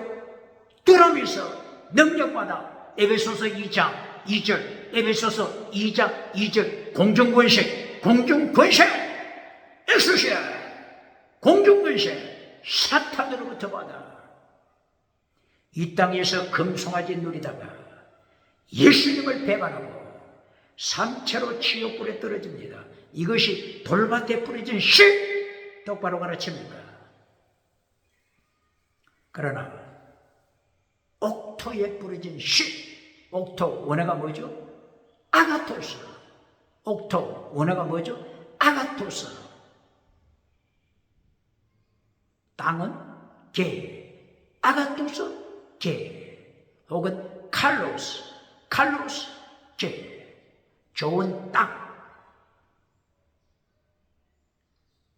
두라미서 능력받아. 에베소서 2장 2절, 에베소서 2장 2절 공중권세, 엑수시아, 공중권세 사탄으로부터 받아. 이 땅에서 금송아지 누리다가 예수님을 배반하고 삼체로 지옥불에 떨어집니다. 이것이 돌밭에 뿌려진 씨, 똑바로 가르칩니다. 그러나 옥토에 뿌려진 씨, 옥토 원어가 뭐죠? 아가토스. 옥토 원어가 뭐죠? 아가토스. 땅은 개, 아가토스 개, 혹은 칼로스 개, 좋은 땅.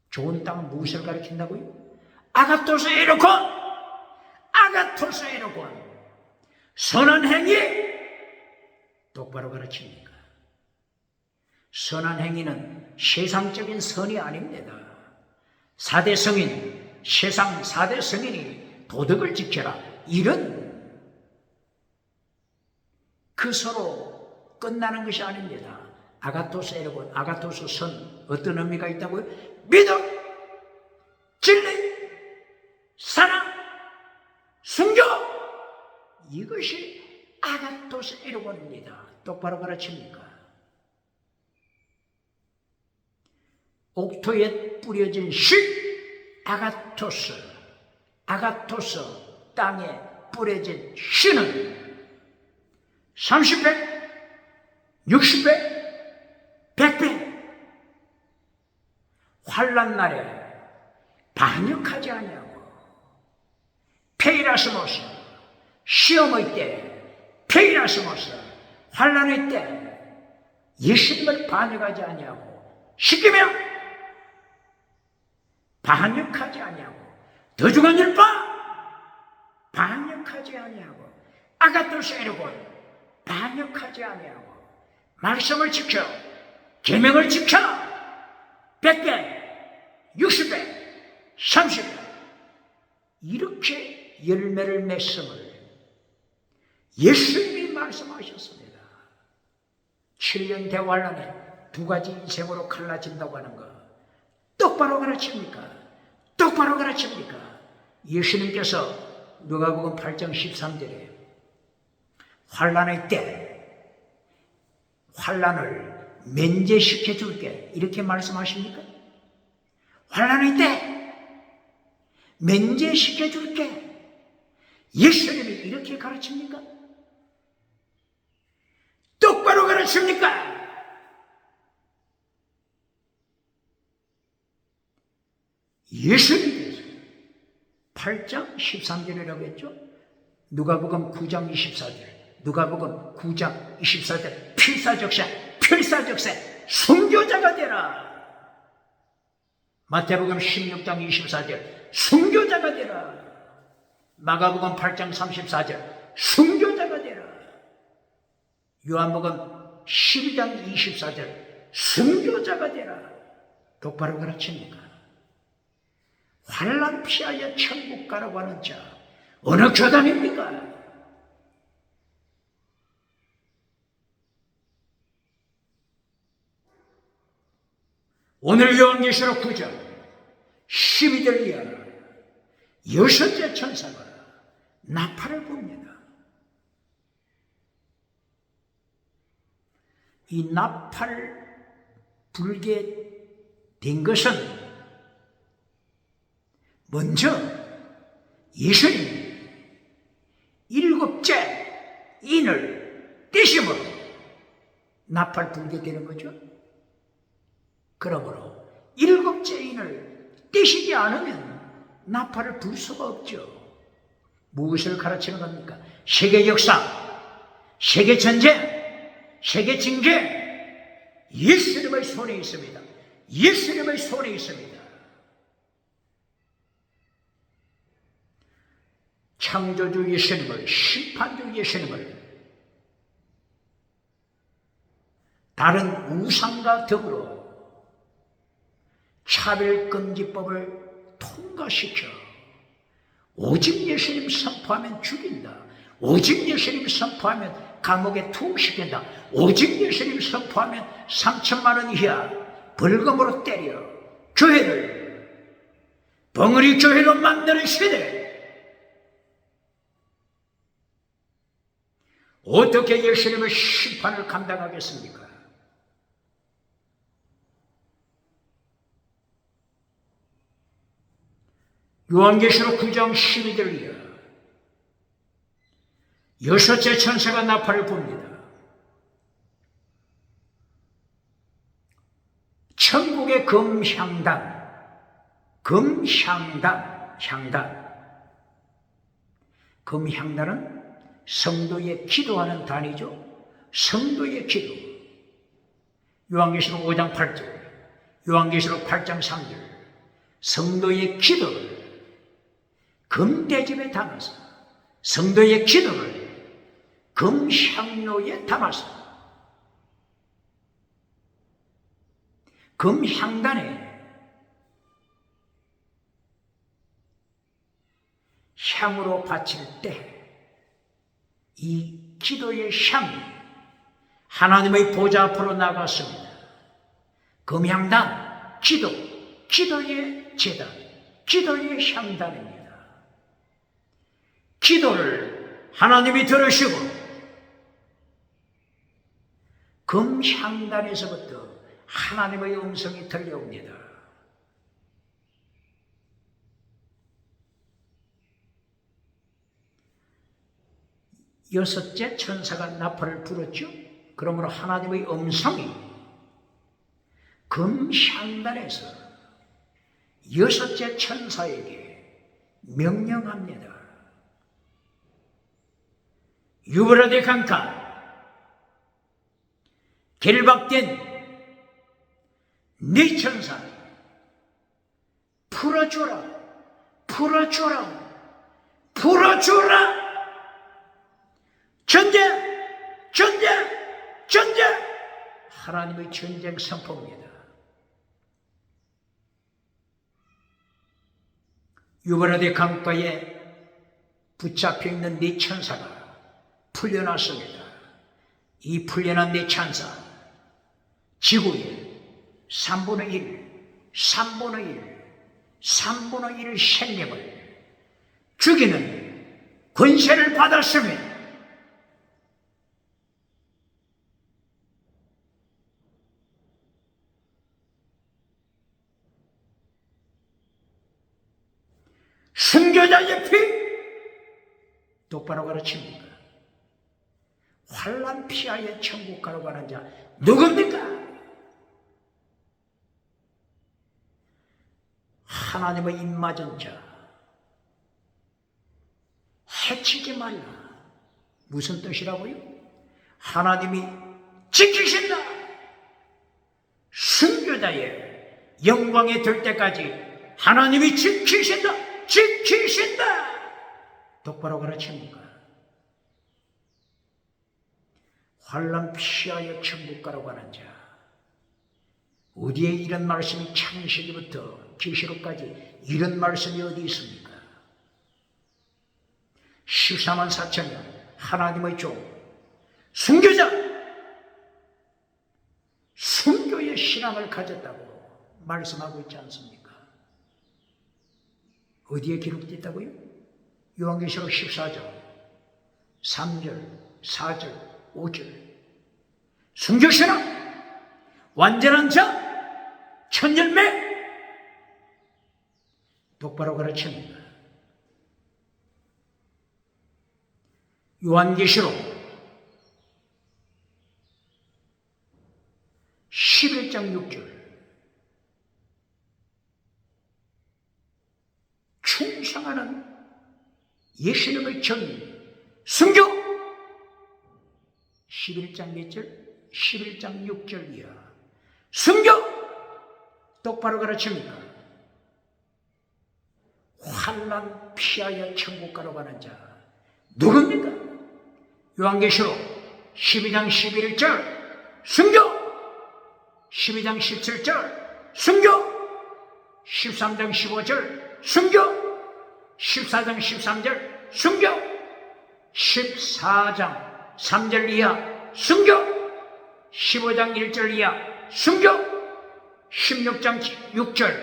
좋은 땅은 무엇을 가리킨다고요? 아가토스 에로콘, 선한 행위, 똑바로 가르칩니까? 선한 행위는 세상적인 선이 아닙니다. 4대 성인, 세상 4대 성인이 도덕을 지켜라, 이런 그 서로 끝나는 것이 아닙니다. 아가토스 에로곤, 아가토스 선, 어떤 의미가 있다고요? 믿음, 진리, 사랑, 순교, 이것이 아가토스 에로곤입니다. 똑바로 가르칩니까? 옥토에 뿌려진 씨, 아가토스, 땅에 뿌려진 씨는 30배, 60배, 100배 환난 날에 반역하지 아니하고, 페이라스모스, 시험의 때, 페이라스모스, 환난의 때 예수님을 반역하지 아니하고, 시키며 반역하지 아니하고, 더 중한 일바 반역하지 아니하고, 아가토스 에르곤 반역하지 아니하고 말씀을 지켜 계명을 지켜 100배 60배 30배 이렇게 열매를 맺음을 예수님이 말씀하셨습니다. 7년 대환란에 두 가지 인생으로 갈라진다고 하는 거 똑바로 가르칩니까? 똑바로 가르칩니까? 예수님께서 누가복음 8장 13절에 환란의 때 환란을 면제시켜 줄게 이렇게 말씀하십니까? 환란의 때 면제시켜 줄게 예수님이 이렇게 가르칩니까? 똑바로 가르칩니까? 예수님께서 8장 13절이라고 했죠. 누가복음 9장 24절 누가복음 9장 24절 필사적세 순교자가 되라. 마태복음 16장 24절 순교자가 되라. 마가복음 8장 34절 순교자가 되라. 요한복음 12장 24절 순교자가 되라. 똑바로 가르칩니까? 환난 피하여 천국 가라고 하는 자 어느 교단입니까? 오늘 요한계시록 9장 12절 이하 여섯째 천사가 나팔을 붑니다. 이 나팔 불게 된 것은 먼저 예수님이 일곱째 인을 떼심으로 나팔 불게 되는 거죠. 그러므로 일곱째 인을 떼시지 않으면 나팔을 불 수가 없죠. 무엇을 가르치는 겁니까? 세계 역사, 세계 전쟁, 세계 징계 예수님의 손에 있습니다. 예수님의 손에 있습니다. 창조주 예수님을, 심판주 예수님을 다른 우상과 더불어 차별금지법을 통과시켜 오직 예수님 선포하면 죽인다. 오직 예수님 선포하면 감옥에 투옥시킨다. 오직 예수님 선포하면 3천만 원 이하 벌금으로 때려 교회를 벙어리 교회로 만드는 시대. 어떻게 예수님의 심판을 감당하겠습니까? 요한계시록 9장 12절 이하 여섯째 천사가 나팔을 붑니다. 천국의 금향단은 성도의 기도하는 단위죠. 성도의 기도. 요한계시록 5장 8절, 요한계시록 8장 3절 성도의 기도를 금대접에 담아서 성도의 기도를 금향로에 담아서 금향단에 향으로 바칠 때 이 기도의 향이 하나님의 보좌 앞으로 나갔습니다. 금향단, 기도의 제단, 기도의 향단입니다. 기도를 하나님이 들으시고 금향단에서부터 하나님의 음성이 들려옵니다. 여섯째 천사가 나팔을 불었죠. 그러므로 하나님의 음성이 금향단에서 여섯째 천사에게 명령합니다. 유브라데 강가 결박된 네 천사 풀어줘라, 풀어줘라, 풀어줘라. 전쟁, 전쟁, 전쟁. 하나님의 전쟁 선포입니다. 유브라데 강가에 붙잡혀 있는 네 천사가 풀려났습니다. 이 풀려난 네 천사, 지구의 3분의 1, 3분의 1, 3분의 1 생명을 죽이는 권세를 받았습니다. 순교자의 피 똑바로 가르칩니다. 환난 피하여 천국 가로 가는 자 누굽니까? 하나님의 입맞은 자. 해치지 말라. 무슨 뜻이라고요? 하나님이 지키신다. 순교자의 영광에 들 때까지 하나님이 지키신다. 지키신다. 똑바로 가르칩니까? 환난 피하여 천국 가로 가는 자. 어디에 이런 말씀이 창세기부터 계시록까지 이런 말씀이 어디 있습니까? 14만 4천 명 하나님의 종 순교자, 순교의 신앙을 가졌다고 말씀하고 있지 않습니까? 어디에 기록되어 있다고요? 요한계시록 14장 3절, 4절, 5절. 순교신앙 완전한 자 천열매 똑바로 가르칩니다. 요한계시록 11장 6절. 충성하는 예수님의 정의 순교 11장 몇 절? 11장 6절 이하. 순교 똑바로 가르칩니까? 환난 피하여 천국 가로 가는 자 누굽니까? 요한계시록 12장 11절 순교, 12장 17절 순교, 13장 15절 순교, 14장 13절 순교, 14장 3절 이하 순교, 15장 1절 이하 순교, 16장 6절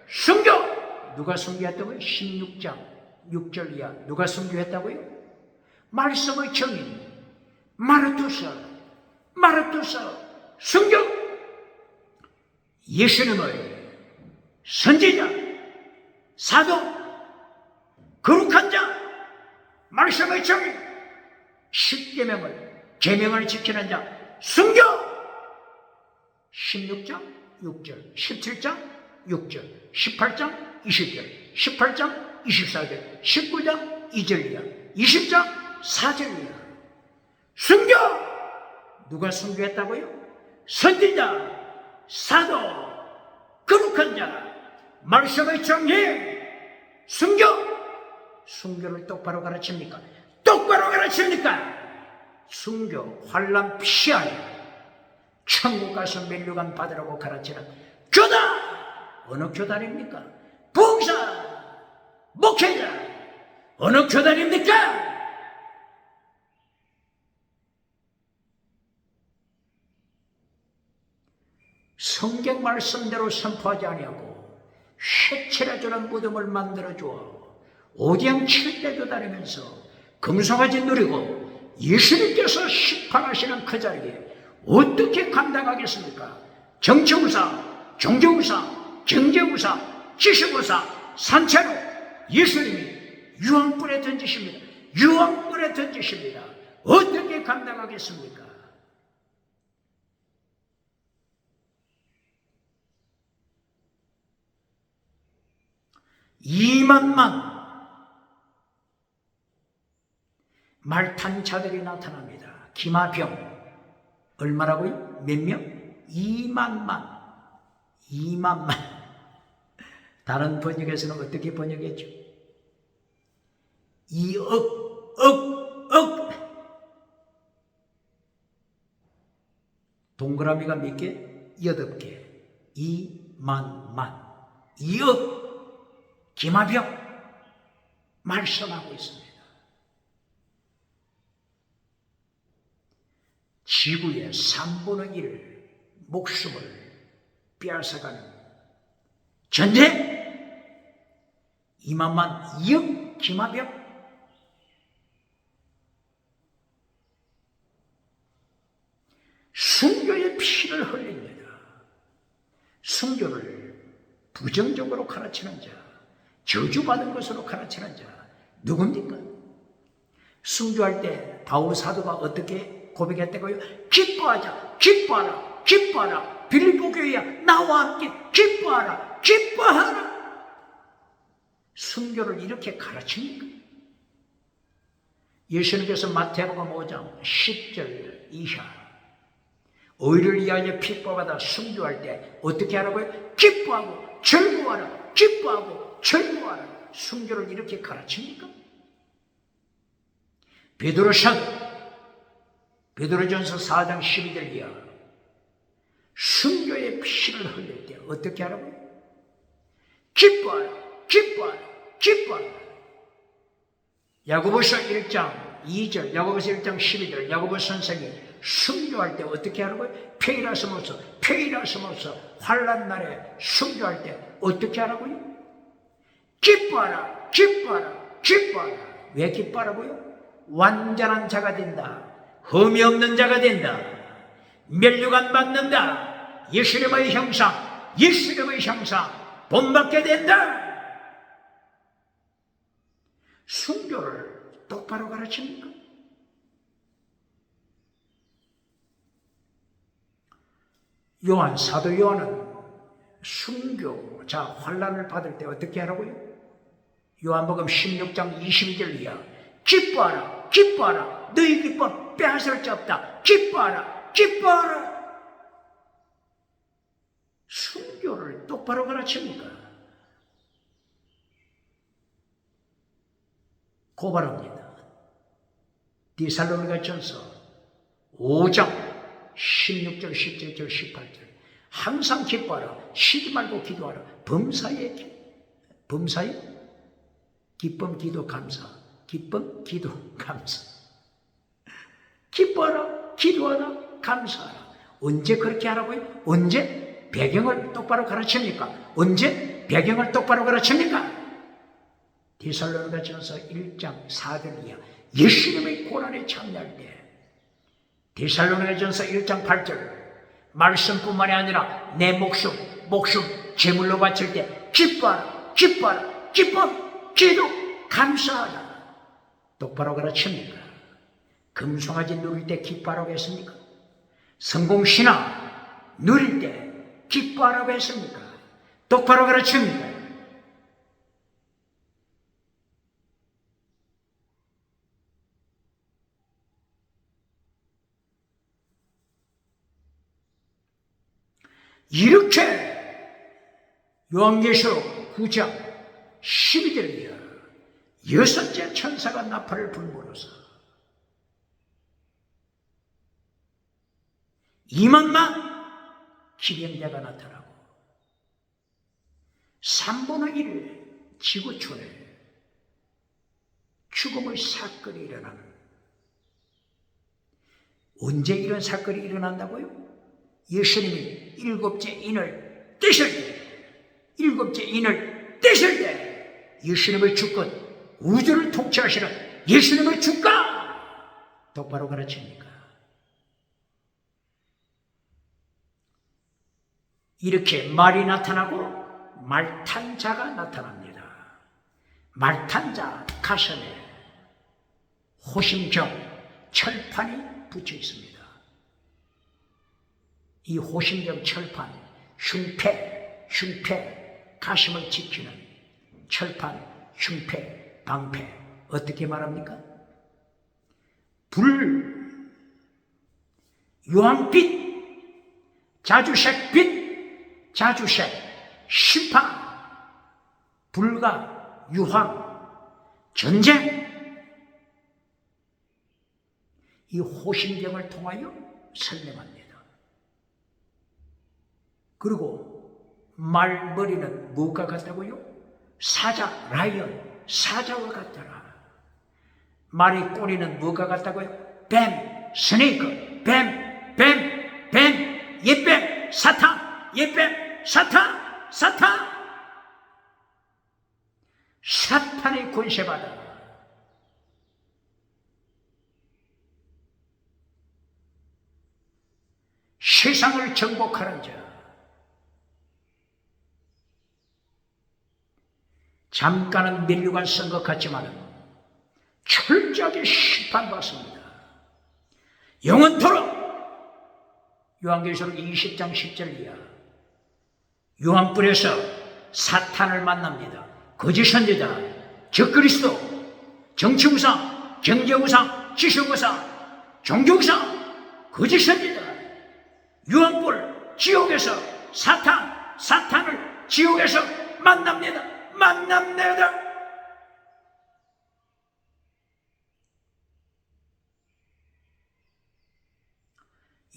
순교. 누가 순교했다고요? 16장 6절 이하 누가 순교했다고요? 말씀의 증인 마르투사 순교. 예수님의 선지자, 사도, 거룩한 자, 말씀의 증인, 십계명을 계명을 지키는 자 순교. 16장 6절, 17장 6절, 18장 20절, 18장 24절, 19장 2절 이하, 20장 4절 이하 순교. 누가 순교했다고요? 선지자, 사도, 거룩한 자, 말씀의 정의 순교. 순교를 똑바로 가르칩니까? 똑바로 가르칩니까? 순교, 환난 피하여 천국 가서 면류관 받으라고 가르치는 교단. 어느 교단입니까? 봉사, 목회자. 어느 교단입니까? 성경 말씀대로 선포하지 아니하고 쉐칠해주는 무덤을 만들어주어 오디양 7대교 다니면서 금송아지 누리고 예수님께서 심판하시는 그 자리에 어떻게 감당하겠습니까? 정치우사, 종교우사, 경제우사, 지식우사, 산채로 예수님이 유황불에 던지십니다. 유황불에 던지십니다. 어떻게 감당하겠습니까? 이만만 말탄 자들이 나타납니다. 기마병 얼마라고요? 몇 명? 2만만. 2만만. 다른 번역에서는 어떻게 번역했죠? 2억. 동그라미가 몇 개? 8개. 2만. 2억 기마병 말씀하고 있습니다. 지구의 3분의 1 목숨을 빼앗아가는 전쟁 2만만 2억 기마병. 순교의 피를 흘립니다. 순교를 부정적으로 가르치는 자, 저주받은 것으로 가르치는 자 누굽니까? 순교할 때 바울 사도가 어떻게 고백했다고요? 기뻐하자, 기뻐하라, 기뻐하라. 빌립보 교회야, 나와 함께 기뻐하라, 기뻐하라. 순교를 이렇게 가르칩니까? 예수님께서 마태복음 5장 10절 이하 의를 위하여 핍박받아 순교할 때 어떻게 하라고요? 기뻐하고 즐거워하라, 기뻐하고 즐거워하라. 순교를 이렇게 가르칩니까? 베드로전서 4장 12절 이하 순교의 피를 흘릴 때 어떻게 하라고요? 기뻐하라, 기뻐하라, 기뻐하라. 야고보서 1장 2절, 야고보서 1장 12절, 야고보 선생이 순교할 때 어떻게 하라고요? 페이라스모스, 환난 날에 순교할 때 어떻게 하라고요? 기뻐하라, 기뻐하라, 기뻐하라. 왜 기뻐하라고요? 완전한 자가 된다. 흠이 없는 자가 된다. 멸육 안 받는다. 예수님의 형상, 본받게 된다. 순교를 똑바로 가르칩니까? 사도 요한은 순교자 환난을 받을 때 어떻게 하라고요? 요한복음 16장 22절 이하 기뻐하라, 기뻐하라. 너희 기쁨 빼앗을 자 없다. 기뻐하라, 기뻐하라. 순교를 똑바로 가르칩니까? 고발합니다. 디살로니가전서 5장 16절, 17절, 18절. 항상 기뻐하라. 쉬지 말고 기도하라. 범사에 기쁨, 기도, 감사. 기쁨, 기도, 감사. 기뻐하라, 기도하라, 감사하라. 언제 그렇게 하라고요? 언제 배경을 똑바로 가르칩니까? 언제 배경을 똑바로 가르칩니까? 디살로니가전서 1장 4절 이하 예수님의 고난에 참여할 때 디살로니가전서 1장 8절 말씀뿐만이 아니라 내 목숨 제물로 바칠 때 기뻐하라, 기뻐하라, 기쁨, 기도, 감사하라. 똑바로 가르칩니까? 금송아지 누릴 때 기뻐하라고 했습니까? 성공신앙 누릴 때 기뻐하라고 했습니까? 똑바로 가르칩니까? 이렇게 요한계시록 9장 12절이야. 여섯째 천사가 나팔을 불므로써 2만만 기병자가 나타나고 3분의 1 지구촌에 죽음의 사건이 일어나는. 언제 이런 사건이 일어난다고요? 예수님이 일곱째 인을 떼실 때 예수님의 주권, 우주를 통치하시는 예수님의 주권 똑바로 가르칩니까? 이렇게 말이 나타나고 말탄 자가 나타납니다. 말탄 자 가슴에 호심경 철판이 붙여 있습니다. 이 호심경 철판, 흉패, 가슴을 지키는 철판, 흉패, 방패. 어떻게 말합니까? 불, 유황빛, 자주색, 심판, 불과, 유황, 전쟁. 이 호심경을 통하여 설명합니다. 그리고 말머리는 뭐가 같다고요? 사자, 라이언, 사자와 같더라. 말의 꼬리는 뭐가 같다고요? 뱀, 스네이크, 뱀, 옛뱀, 사탄, 옛뱀, 사탄, 사탄의 권세받아. 세상을 정복하는 자, 잠깐은 면류관 쓴 것 같지만 철저하게 심판받습니다. 영원토록. 요한계시록 20장 10절 이하. 유황불에서 사탄을 만납니다. 거짓 선지자, 적그리스도, 정치우상, 경제우상, 지식우상, 종교우상, 거짓 선지자, 유황불, 지옥에서 사탄을 지옥에서 만납니다.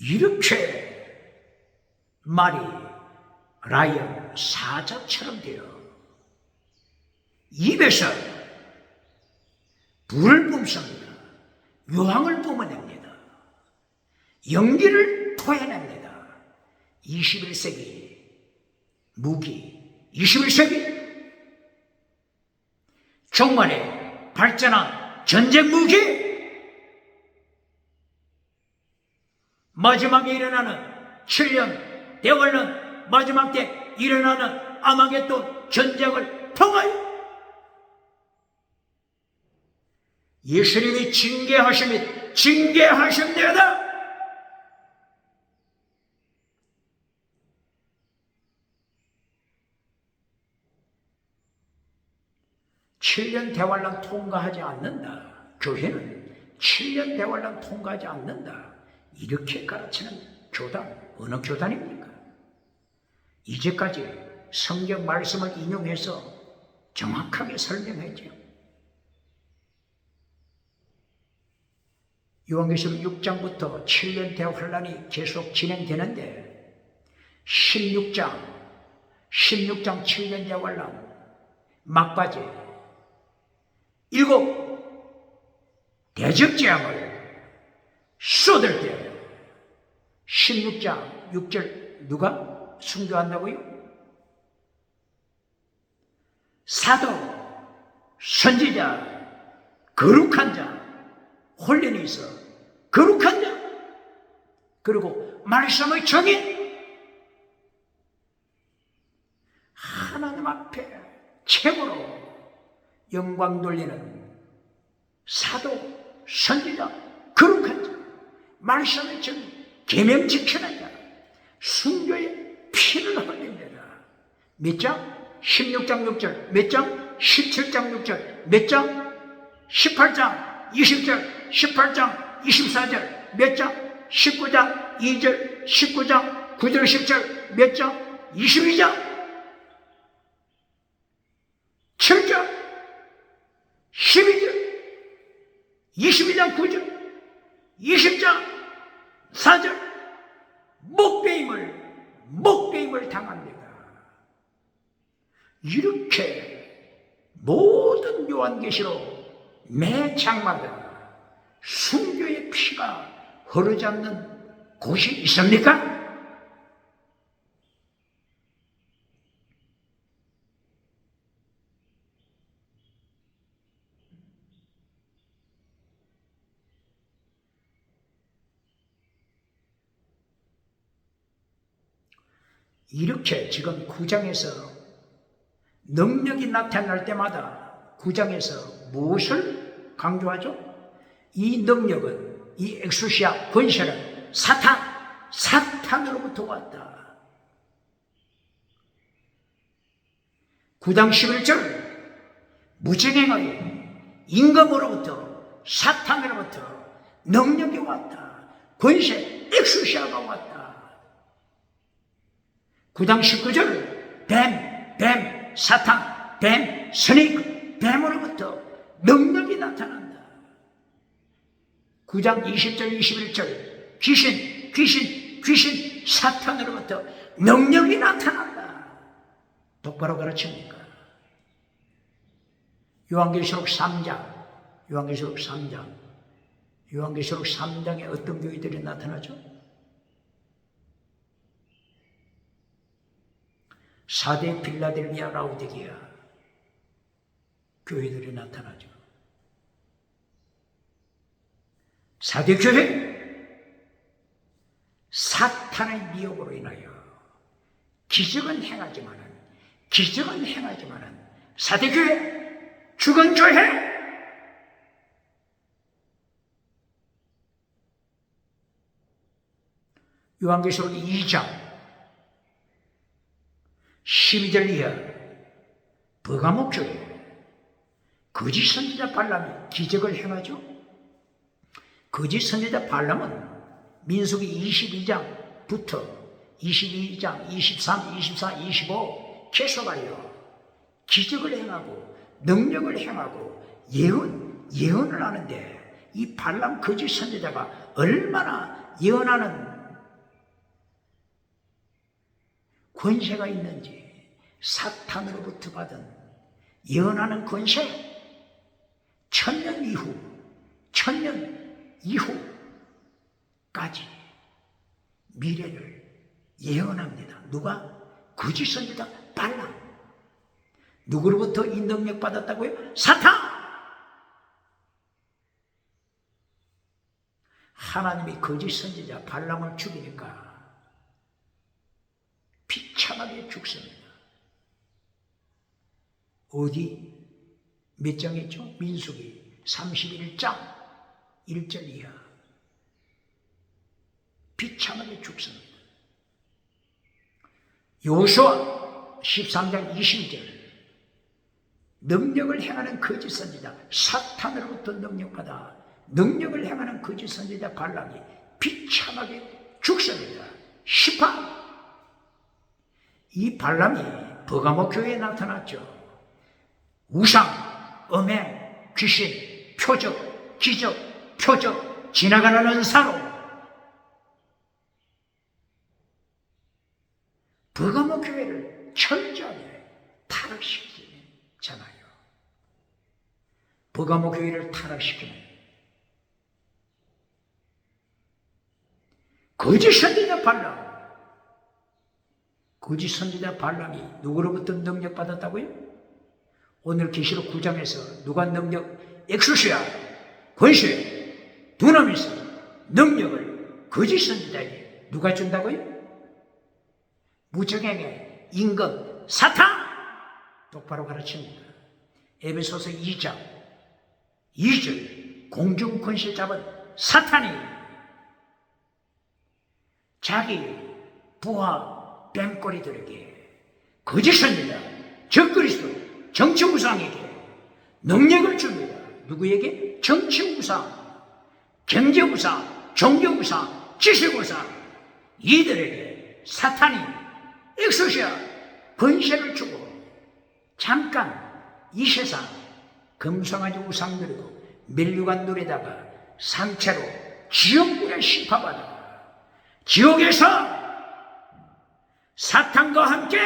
이렇게 말이 라이언, 사자처럼 되어 입에서 불을 뿜습니다. 유황을 뿜어냅니다. 연기를 토해냅니다. 21세기 무기, 21세기 종말에 발전한 전쟁 무기, 마지막에 일어나는 7년 대환란, 마지막 때 일어나는 아마겟돈 전쟁을 통하여 예수님이 징계하십니다. (7년) 대환란 통과하지 않는다. 교회는 7년 대환란 통과하지 않는다. 이렇게 가르치는 교단, 어느 교단입니까? 이제까지 성경 말씀을 인용해서 정확하게 설명했죠. 요한계시록 6장부터 7년 대환란이 계속 진행되는데 16장 7년 대환란 막바지 7 대적재앙을 쏟을 때 16장 6절 누가 순교한다고요? 사도, 선지자, 거룩한 자, 혼련이 있어 거룩한 자, 그리고 말씀의 정인, 하나님 앞에 최고로 영광 돌리는 사도, 선지자, 거룩한 자, 말씀의 정인, 계명 지키는 자, 순교의 피를 흘립니다. 몇 장? 16장 6절. 몇 장? 17장 6절. 몇 장? 18장 20절. 18장 24절. 몇 장? 19장 2절. 19장 9절 10절. 몇 장? 22장 7절 12절 22장 9절 20장 4절 목배임을 당합니다. 이렇게 모든 요한계시록 매 장마다 순교의 피가 흐르지 않는 곳이 있습니까? 이렇게 지금 9장에서 능력이 나타날 때마다 9장에서 무엇을 강조하죠? 이 능력은, 이 엑수시아 권세는 사탄으로부터 왔다. 9장 11절 무증행의 임금으로부터, 사탄으로부터 능력이 왔다. 권세 엑수시아가 왔다. 9장 19절 뱀, 사탄, 뱀, 스네이크, 뱀으로부터 능력이 나타난다. 9장 20절 21절 귀신, 사탄으로부터 능력이 나타난다. 똑바로 가르칩니까? 요한계시록 3장, 요한계시록 3장에 어떤 교회들이 나타나죠? 사대, 필라델비아, 라우디게아 교회들이 나타나죠. 사대 교회, 사탄의 미혹으로 인하여 기적은 행하지만은 사대 교회, 죽은 교회, 요한계시록 2장 12절 이하 버가모 교회, 거짓 선지자 발람이 기적을 행하죠. 거짓 선지자 발람은 민수기 22장부터 22장, 23, 24, 25 계속하여 기적을 행하고 능력을 행하고 예언을 하는데, 이 발람 거짓 선지자가 얼마나 예언하는 권세가 있는지, 사탄으로부터 받은 예언하는 권세, 천년 이후까지 미래를 예언합니다. 누가? 거짓 선지자 발람. 누구로부터 이 능력 받았다고요? 사탄! 하나님이 거짓 선지자 발람을 죽이니까 비참하게 죽습니다. 어디? 몇 장에 있죠? 민수기 31장 1절 이하. 비참하게 죽습니다. 여호수아 13장 20절, 능력을 행하는 거짓 선지자, 사탄으로부터 능력받아 능력을 행하는 거짓 선지자 발람이 비참하게 죽습니다. 18, 이 발람이 버가모 교회에 나타났죠. 우상, 음행, 귀신, 표적, 기적, 표적, 지나가는 은사로 버가모 교회를 철저하게 타락시키잖아요. 버가모 교회를 타락시키는 거짓 선지자 발람. 거짓 선지자 발람이 누구로부터 능력 받았다고요? 오늘 계시록 9장에서 누가 능력, 엑소시아, 권세, 두나미스 능력을 거짓 선지자에게 누가 준다고요? 무정행의 임금 사탄! 똑바로 가르칩니다. 에베소서 2장 2절, 공중 권세 잡은 사탄이 자기 부하 뱀꼬리들에게 거짓 선지자, 적그리스도, 정치우상에게 능력을 줍니다. 누구에게? 정치우상, 경제우상, 종교우상, 지식우상, 이들에게 사탄이 엑소시아 권세를 주고 잠깐 이 세상 금성아지 우상 누리고 멸류관 누리다가 상체로 지옥불에 심판받아 지옥에서 사탄과 함께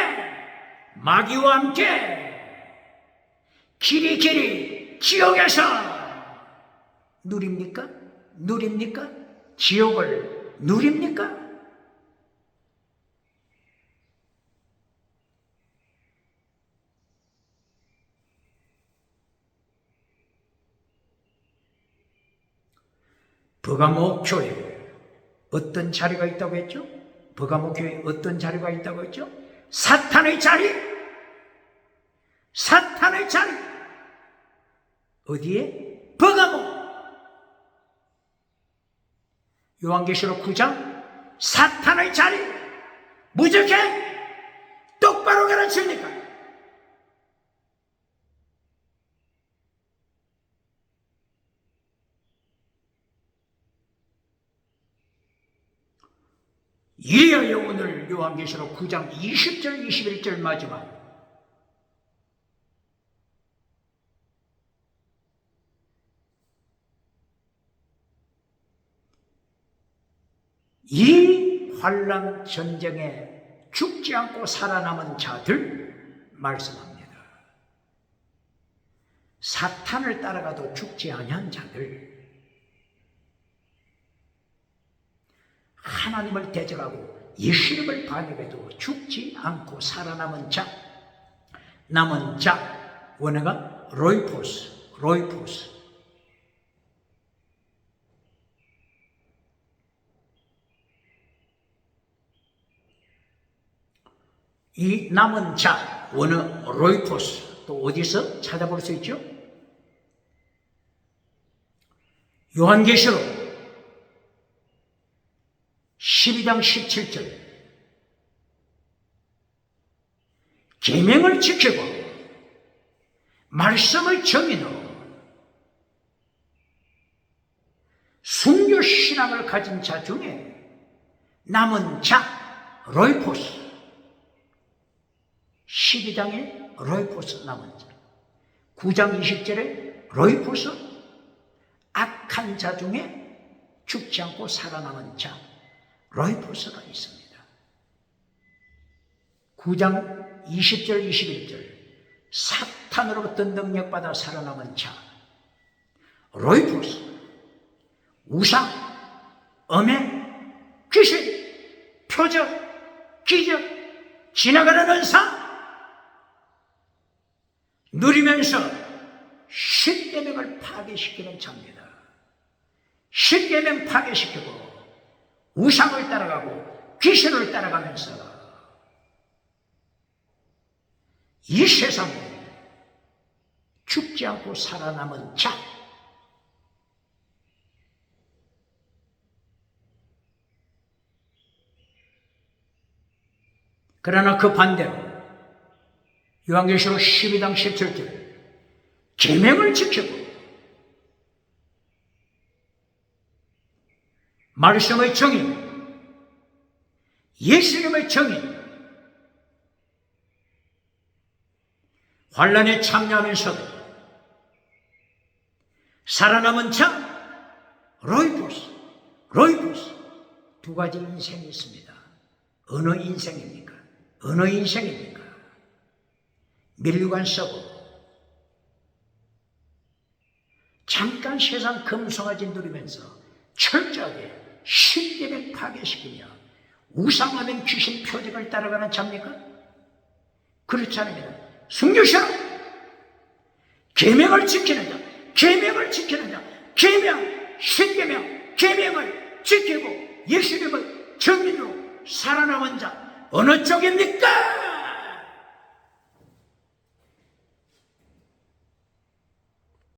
마귀와 함께 길이 지옥에서 누립니까? 지옥을 누립니까? 버가모 교회에 어떤 자리가 있다고 했죠? 버가모 교회에 어떤 자리가 있다고 했죠? 사탄의 자리! 어디에? 버가모! 요한계시록 9장 사탄의 자리! 무적해? 똑바로 가르칩니까? 이리하여 오늘 요한계시록 9장 20절 21절 마지막, 이 환난 전쟁의 죽지 않고 살아남은 자들 말씀합니다. 사탄을 따라가도 죽지 아니한 자들, 하나님을 대적하고 예수님을 반역해도 죽지 않고 살아남은 자, 남은 자, 원어가 로이포스. 이 남은 자, 원어 로이포스, 또 어디서 찾아볼 수 있죠? 요한계시록 12장 17절, 계명을 지키고 말씀을 정의로 순교신앙을 가진 자 중에 남은 자, 로이포스, 12장에 로이포스 남은 자, 9장 20절에 로이포스, 악한 자 중에 죽지 않고 살아남은 자, 로이포스가 있습니다. 9장 20절 21절, 사탄으로부터 능력받아 살아남은 자, 로이포스, 우상, 엄행, 귀신, 표적, 기적, 지나가는 은사 누리면서 십계명을 파괴시키는 자입니다. 십계명 파괴시키고 우상을 따라가고 귀신을 따라가면서 이 세상에 죽지 않고 살아남은 자, 그러나 그 반대로 요한계시록 12장 17절, 계명을 지키고 말씀의 정의, 예수님의 정의, 환난에 참여하면서도 살아남은 자, 로이포스. 두 가지 인생이 있습니다. 어느 인생입니까? 밀류관 썩고 잠깐 세상 금송아지 누리면서 철저하게 십계명 파괴시키며 우상하면 귀신 표적을 따라가는 자입니까? 그렇지 않습니다. 순교시로 계명을 지키는 자, 계명, 십계명, 계명을 지키고 예수님을 정인으로 살아남은 자, 어느 쪽입니까?